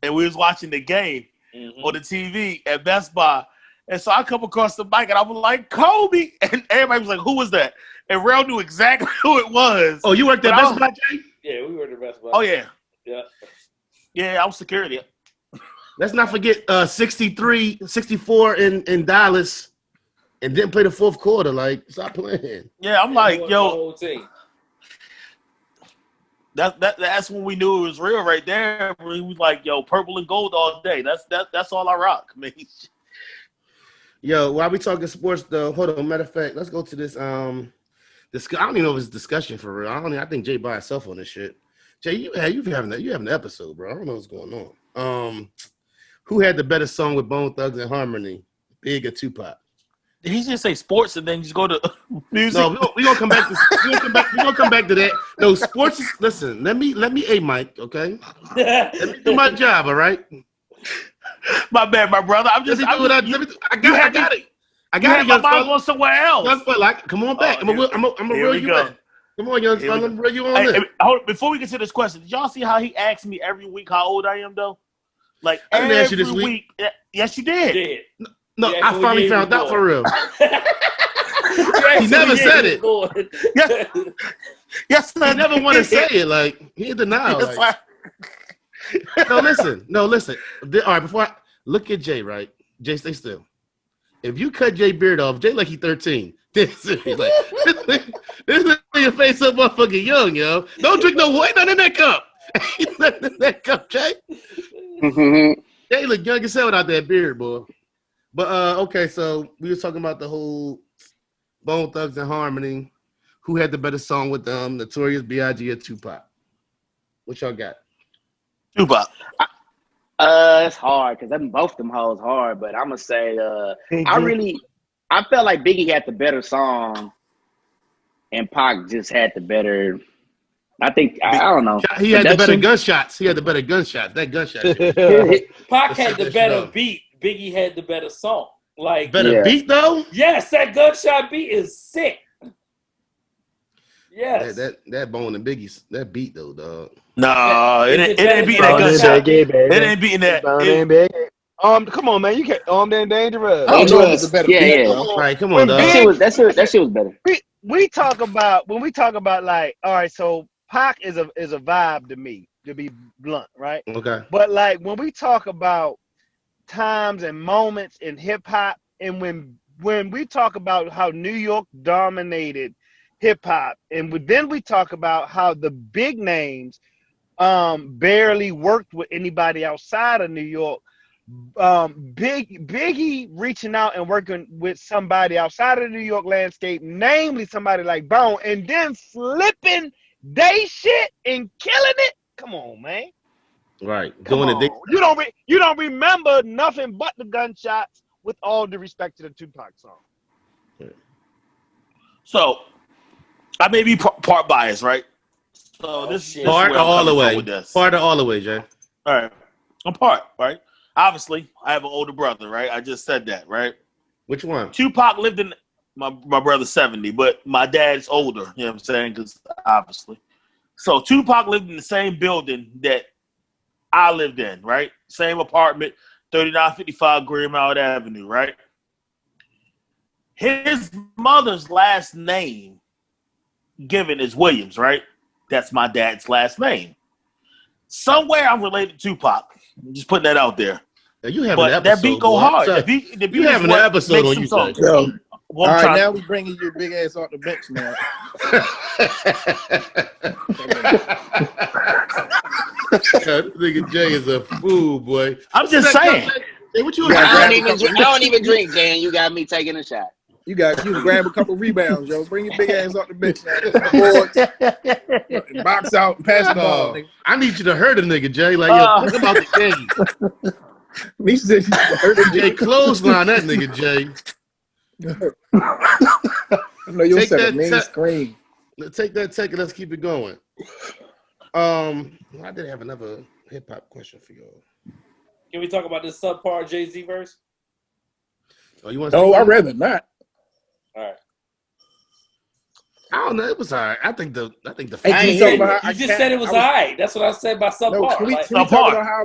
And we was watching the game Mhm. on the TV at Best Buy. And so I come across the mic and I was like, Kobe. And everybody was like, who was that? And Rel knew exactly who it was. Oh, you worked at But I Best was- Buy, Jay? Yeah, we were the best. Oh, yeah. Yeah. Yeah, I was security. Let's not forget 63, 64 in Dallas, and didn't play the fourth quarter. Like, stop playing. Yeah, I'm like, The yo, whole team. that's when we knew it was real right there. We was like, yo, purple and gold all day. That's all I rock. I mean, Yo, while we talking sports, though, hold on. Matter of fact, let's go to this. I don't even know if it's discussion for real. I think Jay by himself on this shit. Jay, you having an episode, bro. I don't know what's going on. Who had the better song with Bone Thugs and Harmony, Big or Tupac? did he just say sports and then just go to music? No, we gonna come back to we gonna come back to that. No, sports is listen, let me Mike, okay? Let me do my job, all right? My bad, my brother. I'm Let just, me I'm do what I just got it. I got it. I got it, my young mind fella. going somewhere else. Young fella, like, come on back. Oh, I'm gonna here reel we you go. in. Come on, young Here we fella, I'm gonna reel you on Hey, this. hey, hold on, before we get to this question, did y'all see how he asked me every week how old I am, though? Like, I didn't every ask you this week. Yes, you did. Yeah. No, Yeah, I so finally he found was out for real. He never said it. Yes, He never want to say it. Like, he in denial. Yes, Like, no, listen. All right, before I look at Jay, right? Jay, stay still. If you cut Jay beard off, Jay like he 13. This like this nigga face so motherfucking young, yo. Don't drink no white, not in that cup. Nothing in that cup, Jay. Jay look young as hell without that beard, boy. But okay, so we were talking about the whole Bone Thugs and Harmony. Who had the better song with Notorious B.I.G. or Tupac? What y'all got? Tupac. It's hard because both them hoes hard, but I'm gonna say I felt like Biggie had the better song, and Pac just had the better. I think I don't know. He had the better Production? gunshots. He had the better gunshots. That gunshot. shit. Pac Let's had set the that shit better up. beat. Biggie had the better song. Like, Better Yeah. beat though. yes, that gunshot beat is sick. Yes. That Bone and Biggie's that beat though, dog. No, Is it it ain't better beating than that Bone and gunshot. Biggie, It ain't beating that. Come on, man. You can't. Then dangerous. I don't know if it's a better Yeah, beat, yeah. bro. All right, come on, When dog. That shit was better. we talk about like, all right, so Pac is a vibe to me, to be blunt, right? Okay. But like when we talk about times and moments in hip hop, and when we talk about how New York dominated hip hop, and then we talk about how the big names barely worked with anybody outside of New York. Biggie reaching out and working with somebody outside of the New York landscape, namely somebody like Bone, and then flipping they shit and killing it. Come on, man. Right. Come Doing on. it. You don't remember nothing but the gunshots. With all due respect to the Tupac song. So, I may be part biased, right? So this is Part where I'm all the coming from way. with this. Part all the way, Jay. All right, I'm part, right? Obviously, I have an older brother, right? I just said that, right? Which one? Tupac lived in my brother's 70, but my dad's older. You know what I'm saying? Because obviously, so Tupac lived in the same building that I lived in, right? Same apartment, 3955 Greenmount Avenue, right? His mother's last name given is Williams, right? That's my dad's last name. Somewhere I'm related to Tupac. I'm just putting that out there. Yeah, you have But an episode. that beat go boy. hard. So, The beat you is having what an episode makes on some you, songs. Jay. Yo, Well, all I'm right, trying- now we bringing your big ass off the bench now. That nigga Jay is a fool, boy. I'm just saying. Hey, what you Yeah, was grab I a couple- don't even drink, Dan. You got me taking a shot. You can grab a couple rebounds, yo. Bring your big ass off the bench now. Boards, box out and pass the ball, nigga. I need you to hurt a nigga, Jay. Like, yo, think about the game. Nisha said you hurt him, Jay, clothesline that nigga, Jay. I know you'll Take set a that main te- screen. Let's take that take and let's keep it going. I did have another hip hop question for y'all. Can we talk about this subpar Jay-Z verse? Oh, you want to? No, I'd rather not. All right. I don't know. It was all right. I think the Hey, I can we ain't talk hear about how You just said it was all right. That's what I said by subpar. No, can we Like, talk Subpar. about how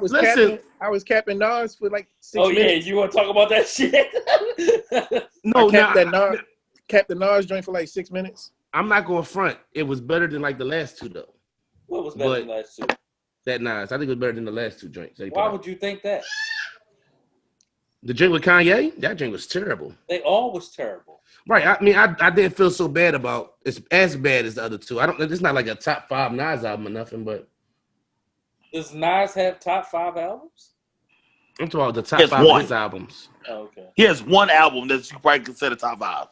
I was capping Nas for like 6 oh, yeah. minutes? You want to talk about that shit? no. I capped Now, capped the Nas joint for like 6 minutes. I'm not going front. It was better than like the last two though. What was better than last two? That Nas, I think it was better than the last two joints. Why would you think that? The drink with Kanye? That drink was terrible. They all was terrible. Right. I mean, I didn't feel so bad about it's as bad as the other two. I don't. It's not like a top 5 Nas album or nothing, but Does Nas have top 5 albums? I'm talking about the top Yes, 5 one. of his albums. Oh, okay. He has one album that you probably consider top 5.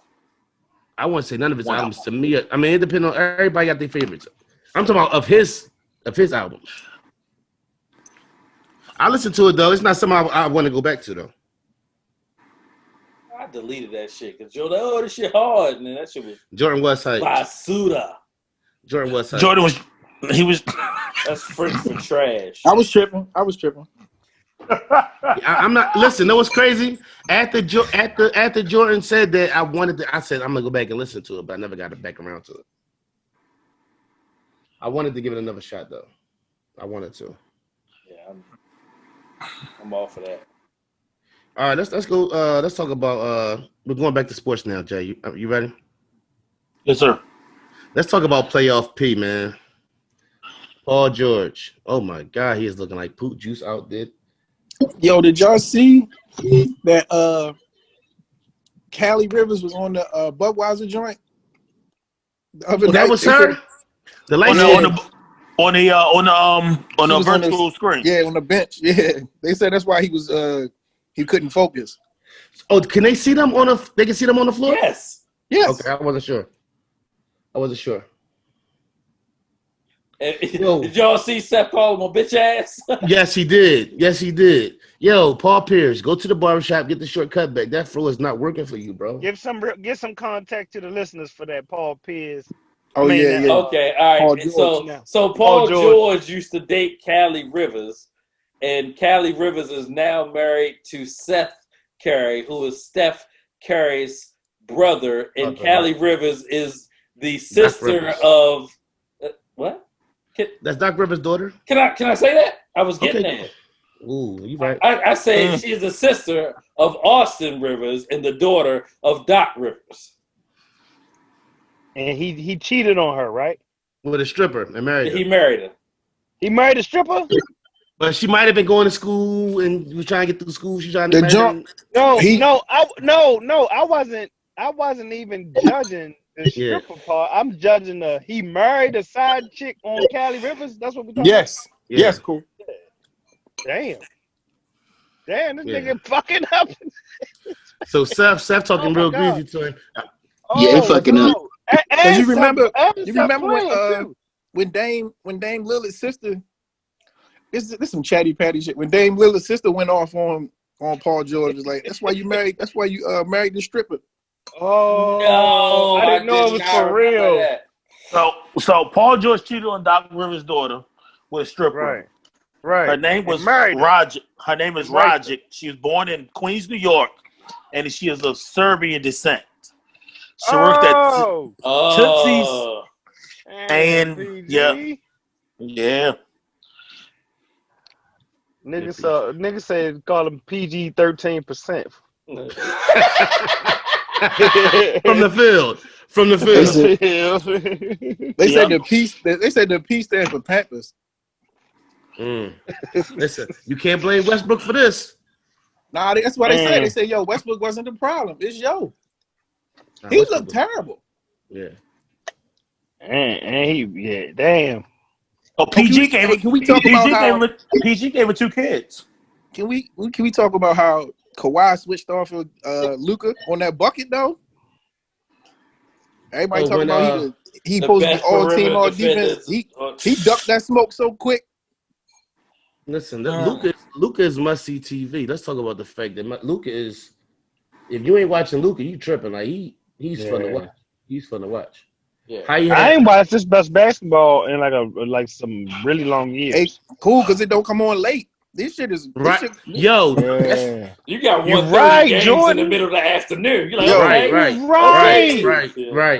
I wouldn't say none of his One albums to me. I mean, it depends on everybody got their favorites. I'm talking about of his albums. I listen to it though. It's not something I want to go back to though. I deleted that shit because Joe, like, oh, this shit hard. And then that shit was Jordan was hype. Basuda. Jordan was hype. Jordan was That's French for trash. I was tripping. I'm not. Listen, know what's crazy? After Jordan said that, I said I'm gonna go back and listen to it, but I never got back around to it. I wanted to give it another shot though. I wanted to. Yeah, I'm all for that. All right, let's go. Let's talk about. We're going back to sports now, Jay. You ready? Yes, sir. Let's talk about playoff P, man. Paul George. Oh my God, he is looking like poop juice out there. Yo, did y'all see that Callie Rivers was on the Budweiser joint? The other Oh, that night? was They her. said- The light On skin. the was on virtual screen. Yeah, on the bench. Yeah, they said that's why he was he couldn't focus. Oh, can they see them on the? They can see them on the floor. Yes. Yes. Okay, I wasn't sure. I wasn't sure. Did y'all see Seth call him a bitch ass? Yes, he did. Yes, he did. Yo, Paul Pierce, go to the barbershop, get the short cut back. That fro is not working for you, bro. Give some contact to the listeners for that Paul Pierce. Oh yeah. Okay, all Paul right. George. So Paul George used to date Callie Rivers, and Callie Rivers is now married to Seth Curry, who is Steph Curry's brother, and Callie Rivers is the sister of what? That's Doc Rivers' daughter. Can I say that? I was getting there. Ooh, you right. I say she is the sister of Austin Rivers and the daughter of Doc Rivers. And he cheated on her, right? With a stripper and married her. He married her. He married a stripper? But she might have been going to school and was trying to get through school. She trying to I wasn't even judging the stripper part. I'm judging he married a side chick on Callie Rivers. That's what we're talking about. Yes, cool. Damn, this nigga fucking up. So Seth talking real greasy to him. Yeah, he fucking up. Cause you remember when Dame Lillard's sister, this some chatty patty shit. When Dame Lillard's sister went off on Paul George, was like, that's why you married the stripper. Oh no, I didn't know it was for real. So Paul George cheated on Doc Rivers' daughter with a stripper. Right. Her name was Rajic. Her name is Rajic. She was born in Queens, New York, and she is of Serbian descent. She worked at Tootsie's, and yeah. Nigga said call him PG 13%. From the field. They said the P. They said the P stands for Pampers. Listen, you can't blame Westbrook for this. Nah, that's what they said. They said, "Yo, Westbrook wasn't the problem. It's yo." He looked terrible. Yeah. And he damn. Oh, PG gave it. Can we talk about how PG gave it 2 kids? Can we talk about how Kawhi switched off of Luka on that bucket though? Everybody talking about he supposed to be all team, all defense. He ducked that smoke so quick. Listen, Luka is must see TV. Let's talk about the fact that Luka is. If you ain't watching Luka, you tripping. Like he's fun to watch. He's fun to watch. Yeah. I ain't watched this best basketball in like some really long years. Hey, cool, because it don't come on late. This shit is right. You got 1:30 games Jordan. In the middle of the afternoon. You're like, right.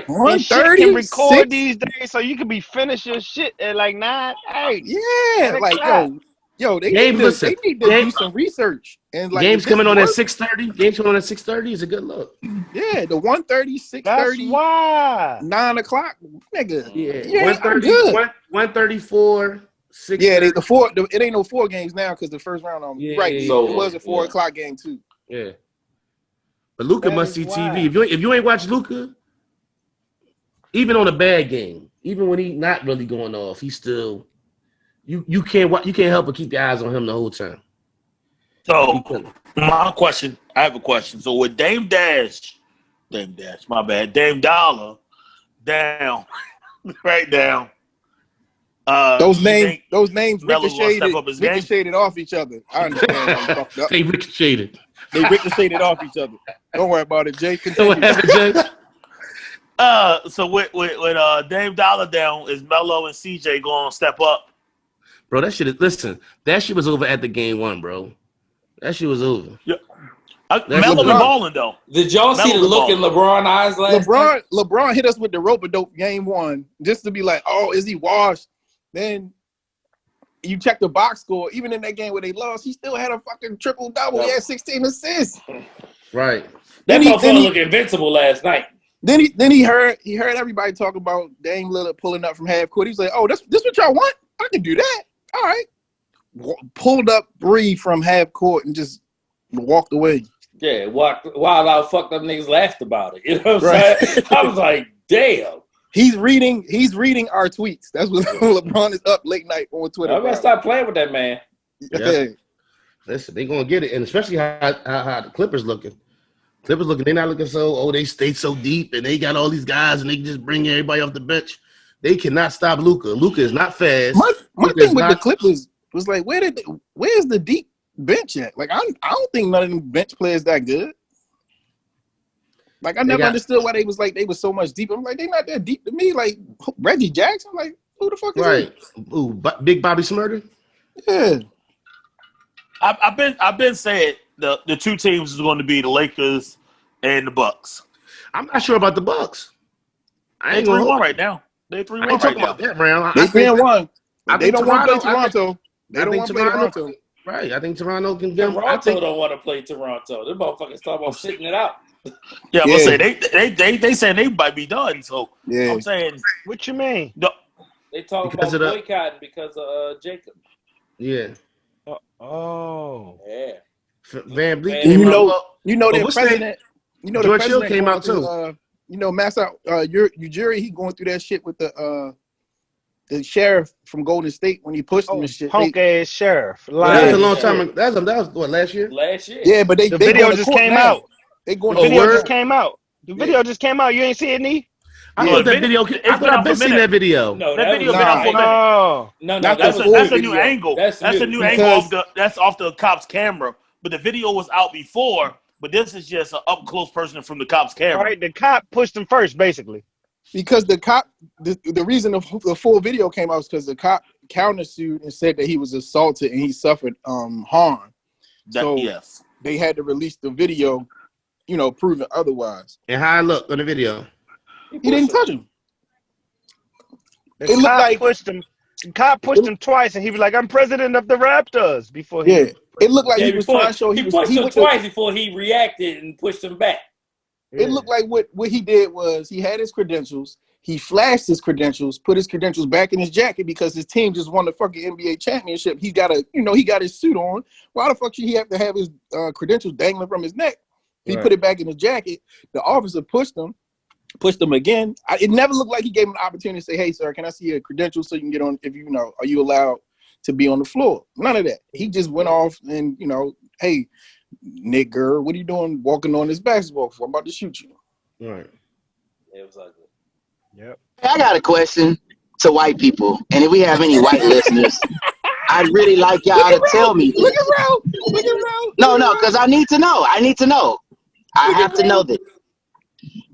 1:30 can record these days, so you can be finishing your shit at like 9, 8. Yeah, like yo, they need to do some research. And like games coming on at 6:30. Games coming on at 6:30 is a good look. Yeah, the 1:30, 6:30. That's why 9 o'clock, nigga. Yeah, 1:30, 1:34. 6:30. Yeah, it ain't no 4 games now because the first round on right. So it was a 4 o'clock game too. Yeah, but Luka must see TV. If you ain't watch Luka, even on a bad game, even when he not really going off, he's still you can't help but keep your eyes on him the whole time. So I have a question. So with Dame Dollar down, right down. Those names ricocheted off each other. I understand. They ricocheted off each other. Don't worry about it, Jay. What happened, Jay? So with Dame Dollar down, is Melo and CJ going to step up? Bro, that shit was over at the game 1, bro. That shit was over. Yeah. Melo been balling though. Did y'all see the look in LeBron's eyes last night? LeBron hit us with the rope-a-dope game 1 just to be like, oh, is he washed? Then you check the box score. Even in that game where they lost, he still had a fucking triple-double. He had 16 assists. Right. That motherfucker looked invincible last night. Then he heard everybody talk about Dame Lillard pulling up from half court. He was like, oh, this what y'all want? I can do that. All right. Pulled up 3 from half court and just walked away. Yeah, while I fucked up niggas laughed about it. You know what I'm saying? I was like, damn. He's reading our tweets. That's what LeBron is up late night on Twitter. I'm gonna stop playing with that man. Yeah. Listen, they gonna get it, and especially how the Clippers looking. Clippers looking, they're not looking so, they stay so deep and they got all these guys and they can just bring everybody off the bench. They cannot stop Luka. Luka is not fast. My Luka thing is with not- the Clippers was like, where's the deep bench at? Like, I don't think none of them bench players that good. Like, I never understood why they was so much deep. I'm like, they not that deep to me. Like, Reggie Jackson, like, who the fuck is right. Ooh, Big Bobby Smurder? he? Yeah. I've been saying the two teams is going to be the Lakers and the Bucks. I'm not sure about the Bucks. I They're ain't gonna 3-1 hold- right now. They're 3-1 I ain't right talking now. about that round. They 3-1. I They think don't want to play Toronto- Toronto. They don't think want to play Toronto. Right. I think Toronto can get them. I Toronto think don't want to play Toronto. Them motherfuckers talking about sitting it out. Yeah, I'm Yeah. gonna say they saying they might be done. So Yeah. I'm saying What you mean? no. They talking Because about of the- boycotting because of Jacob. yeah. Oh. Yeah. Van Vliet And came you out. know- well, You know But the what's president. You know the George Hill president came out going too. through, you know, Ujiri, he going through that shit with the sheriff from Golden State when he pushed him Oh, and shit. punk ass sheriff. that Lying. was a long Yeah. time ago. That was what, last year? Last year. Yeah, but they The they video going to just court came now. out. They going The to video court just now. came out. The video just came out. You ain't see it, Nee? I Yeah. thought that The video. video- I it's thought been I've out been for a seeing minute. that video. No, That video was been out new. for a minute. No. No, Not that the was full That's a video. new angle. That's That's a new. new angle Because- that's off the cop's camera. But the video was out before. But this is just an up close person from the cop's All camera. right, the cop pushed him first, basically. Because the cop, the reason the full video came out is because the cop countersued and said that he was assaulted and he suffered harm. So Yes. they had to release the video, you know, proving otherwise. And how I look on the video. He didn't touch him. The It looked cop like- pushed him. The cop pushed him twice, and he was like, "I'm president of the Raptors." Before he, Yeah, it looked like Yeah, he was before- trying to show he was pushed him was- twice before he reacted and pushed him back. It looked like what he did was he had his credentials. He flashed his credentials, put his credentials back in his jacket because his team just won the fucking NBA championship. He got he got his suit on. Why the fuck should he have to have his credentials dangling from his neck? He Right. put it back in his jacket. The officer pushed him again. It never looked like he gave him an opportunity to say, "Hey, sir, can I see your credentials so you can get on? If you know, are you allowed to be on the floor?" None of that. He just went off and hey, nigger, what are you doing walking on this basketball floor? I'm about to shoot you. Right. It was ugly. Yep. I got a question to white people, and if we have any white listeners, I'd really like y'all to tell me. Look around. Look around. No, because I need to know. I have to know this.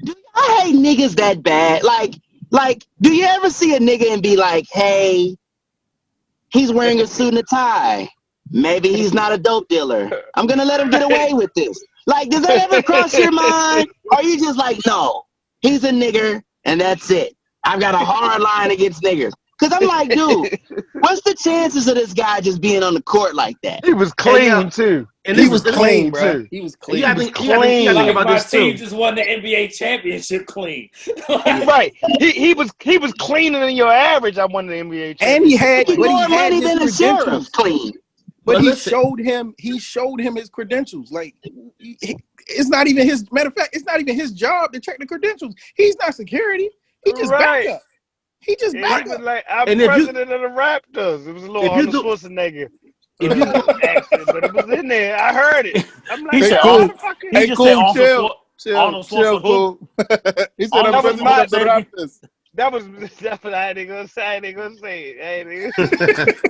Do y'all hate niggas that bad? Like, do you ever see a nigga and be like, "Hey, he's wearing a suit and a tie. Maybe he's not a dope dealer. I'm gonna let him get away with this." Like, does that ever cross your mind? Or are you just like, "No, he's a nigger and that's it. I've got a hard line against niggers." Because I'm like, dude, what's the chances of this guy just being on the court like that? He was clean too. And He this was this- clean, too. bro. He was clean. You gotta was think, you gotta think clean. about my this team too. just won the NBA championship clean. Right. He was cleaner than your average. I won the NBA. And he had, He but he more had money his than a credentials. sheriff clean. But But he listen. showed him his credentials. Like it's not even his matter of fact, it's not even his job to check the credentials. He's not security. He just Right. back up. He just Yeah, back he was up. like, "I'm And if you- president of the Raptors." It was a little if you Arnold do- Schwarzenegger If you accent, but it was in there. I heard it. I'm like, He said, "Oh, "Oh, motherfucker." He Hey, just cool, said Arnold chill. Schwar- Arnold Schwarzenegger. Cool. He said, Arnold "I'm was president my of the baby. Raptors." That was what I ain't gonna say. I ain't gonna say it.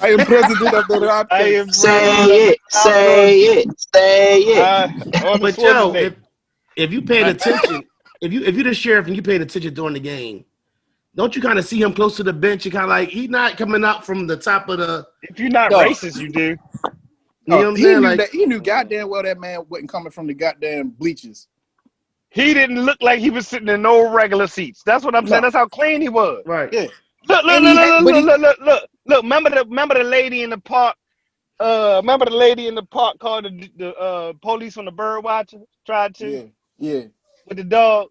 I am president of the Raptors. I am Say it. Say it. Say it. Arnold but yo, Schwarzenegger. if you paid attention, if you're the sheriff and you paid attention during the game, don't you kind of see him close to the bench? You kind of like he's not coming out from the top of the. If you're not No. racist, you do. You know what I'm he saying? knew Like, that he knew goddamn well that man wasn't coming from the goddamn bleachers. He didn't look like he was sitting in no regular seats. That's what I'm saying. No. That's how clean he was. right. Yeah. Look, And he had- but he- look. Remember the lady in the park? Remember the lady in the park called the police on the bird watcher? Tried to Yeah. with the dog.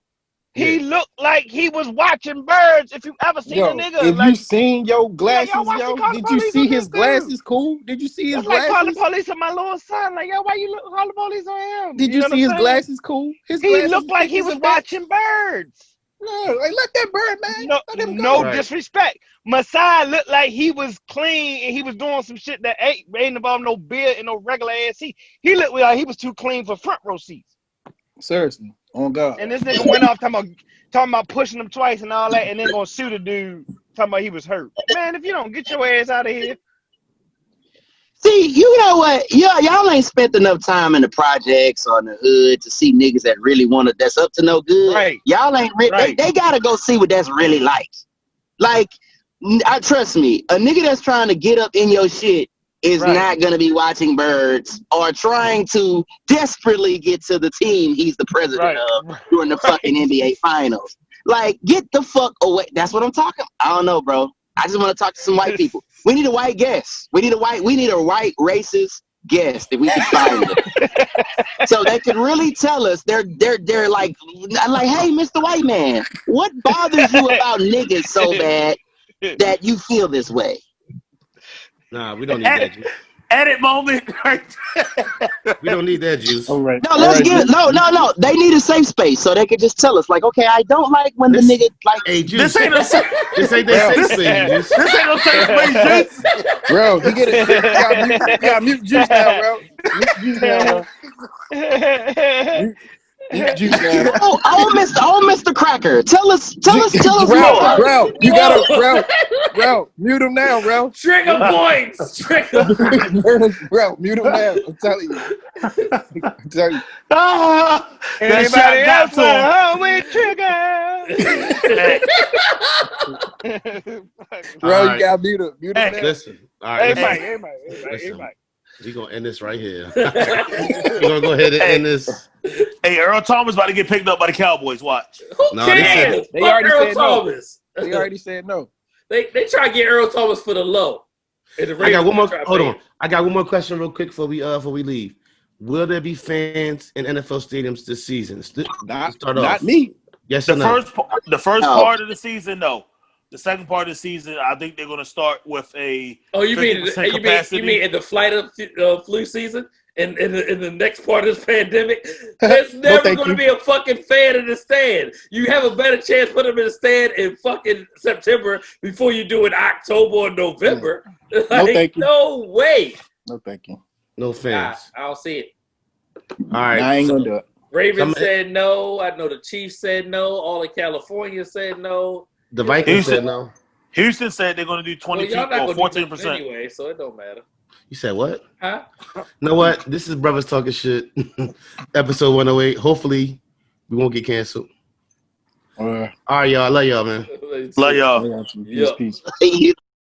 He looked like he was watching birds. If you ever seen Yo, a nigga, if like you seen your glasses, watch the yo, Call the did you Police see on his this dude. glasses cool? Did you see his it's like calling glasses? the police on my little son. Like, yo, why you look call the police on him? Did you know see what his I'm saying? glasses cool? His He glasses looked like thick he as was a bitch. watching birds. No, like let that bird, man. No, Let him go. no Right. disrespect. Masai looked like he was clean and he was doing some shit that ain't involve no beard and no regular ass seat. He looked like he was too clean for front row seats. Seriously, on God. And this nigga went off talking about pushing him twice and all that, and then gonna sue the dude talking about he was hurt. Man, if you don't get your ass out of here, See, you know what? Y'all ain't spent enough time in the projects or in the hood to see niggas that really that's up to no good. right? Y'all ain't Right. they gotta go see what that's really like. Like, I trust me, a nigga that's trying to get up in your shit is Right. not gonna be watching Birds or trying to desperately get to the team he's the president Right. of during the fucking NBA finals. Like, get the fuck away. That's what I'm talking. I don't know, bro. I just want to talk to some white people. We need a white guest. We need a white racist guest if we can find it. So they could really tell us they're like, hey, Mr. White Man, what bothers you about niggas so bad that you feel this way? Nah, we don't need that juice. Edit moment. Right. We don't need that juice. All right. No, let's get no. They need a safe space so they could just tell us, like, okay, I don't like when the nigga like. Hey, juice. This ain't a safe. This ain't that safe space, juice. This ain't no safe space, Juice. Bro, you get it. You got mute juice now, bro. Mute juice now, bro. Mute juice now. Oh, Mr. Cracker, tell us more. Bro, you gotta, bro, mute him now, bro. Trigger points. Trigger. Bro, mute him now. I'm telling you. I'm telling you. Ah, that shot Anybody got else to him. with trigger? Bro, All right. you gotta mute him. Mute him now. Listen. All Hey, right. Mike. Listen. Hey, Listen. Mike. We're going to end this right here. We're going to go ahead and end this. Hey, Earl Thomas about to get picked up by the Cowboys. Watch. Who No, they cares? said- They Fuck already Earl said no. Thomas. They already said no. They try to get Earl Thomas for the low. And the I got Ravens one more. try to Hold pay on. I got one more question real quick before we leave. Will there be fans in NFL stadiums this season? Not Start off. me. Yes The or no? first No. part of the season, no. The second part of the season, I think they're going to start with a Oh, you mean 50% capacity. you mean in the flight of flu season? In the next part of this pandemic, there's never thank going to you. be a fucking fan in the stand. You have a better chance put them in the stand in fucking September before you do in October or November. Like, thank you. no way. No, thank you. No Nah, fans. I don't see it. All right. I ain't gonna do it. Ravens Some- said no. I know the Chiefs said no. All of California said no. The Vikings Houston- said no. Houston said they're going to do Well, 22 y'all not or gonna do nothing 14%. anyway, so it don't matter. You said what? Huh? You know what? This is Brothers Talking Shit, episode 108. Hopefully, we won't get canceled. All right, y'all. I love y'all, man. Love y'all. Peace, peace. You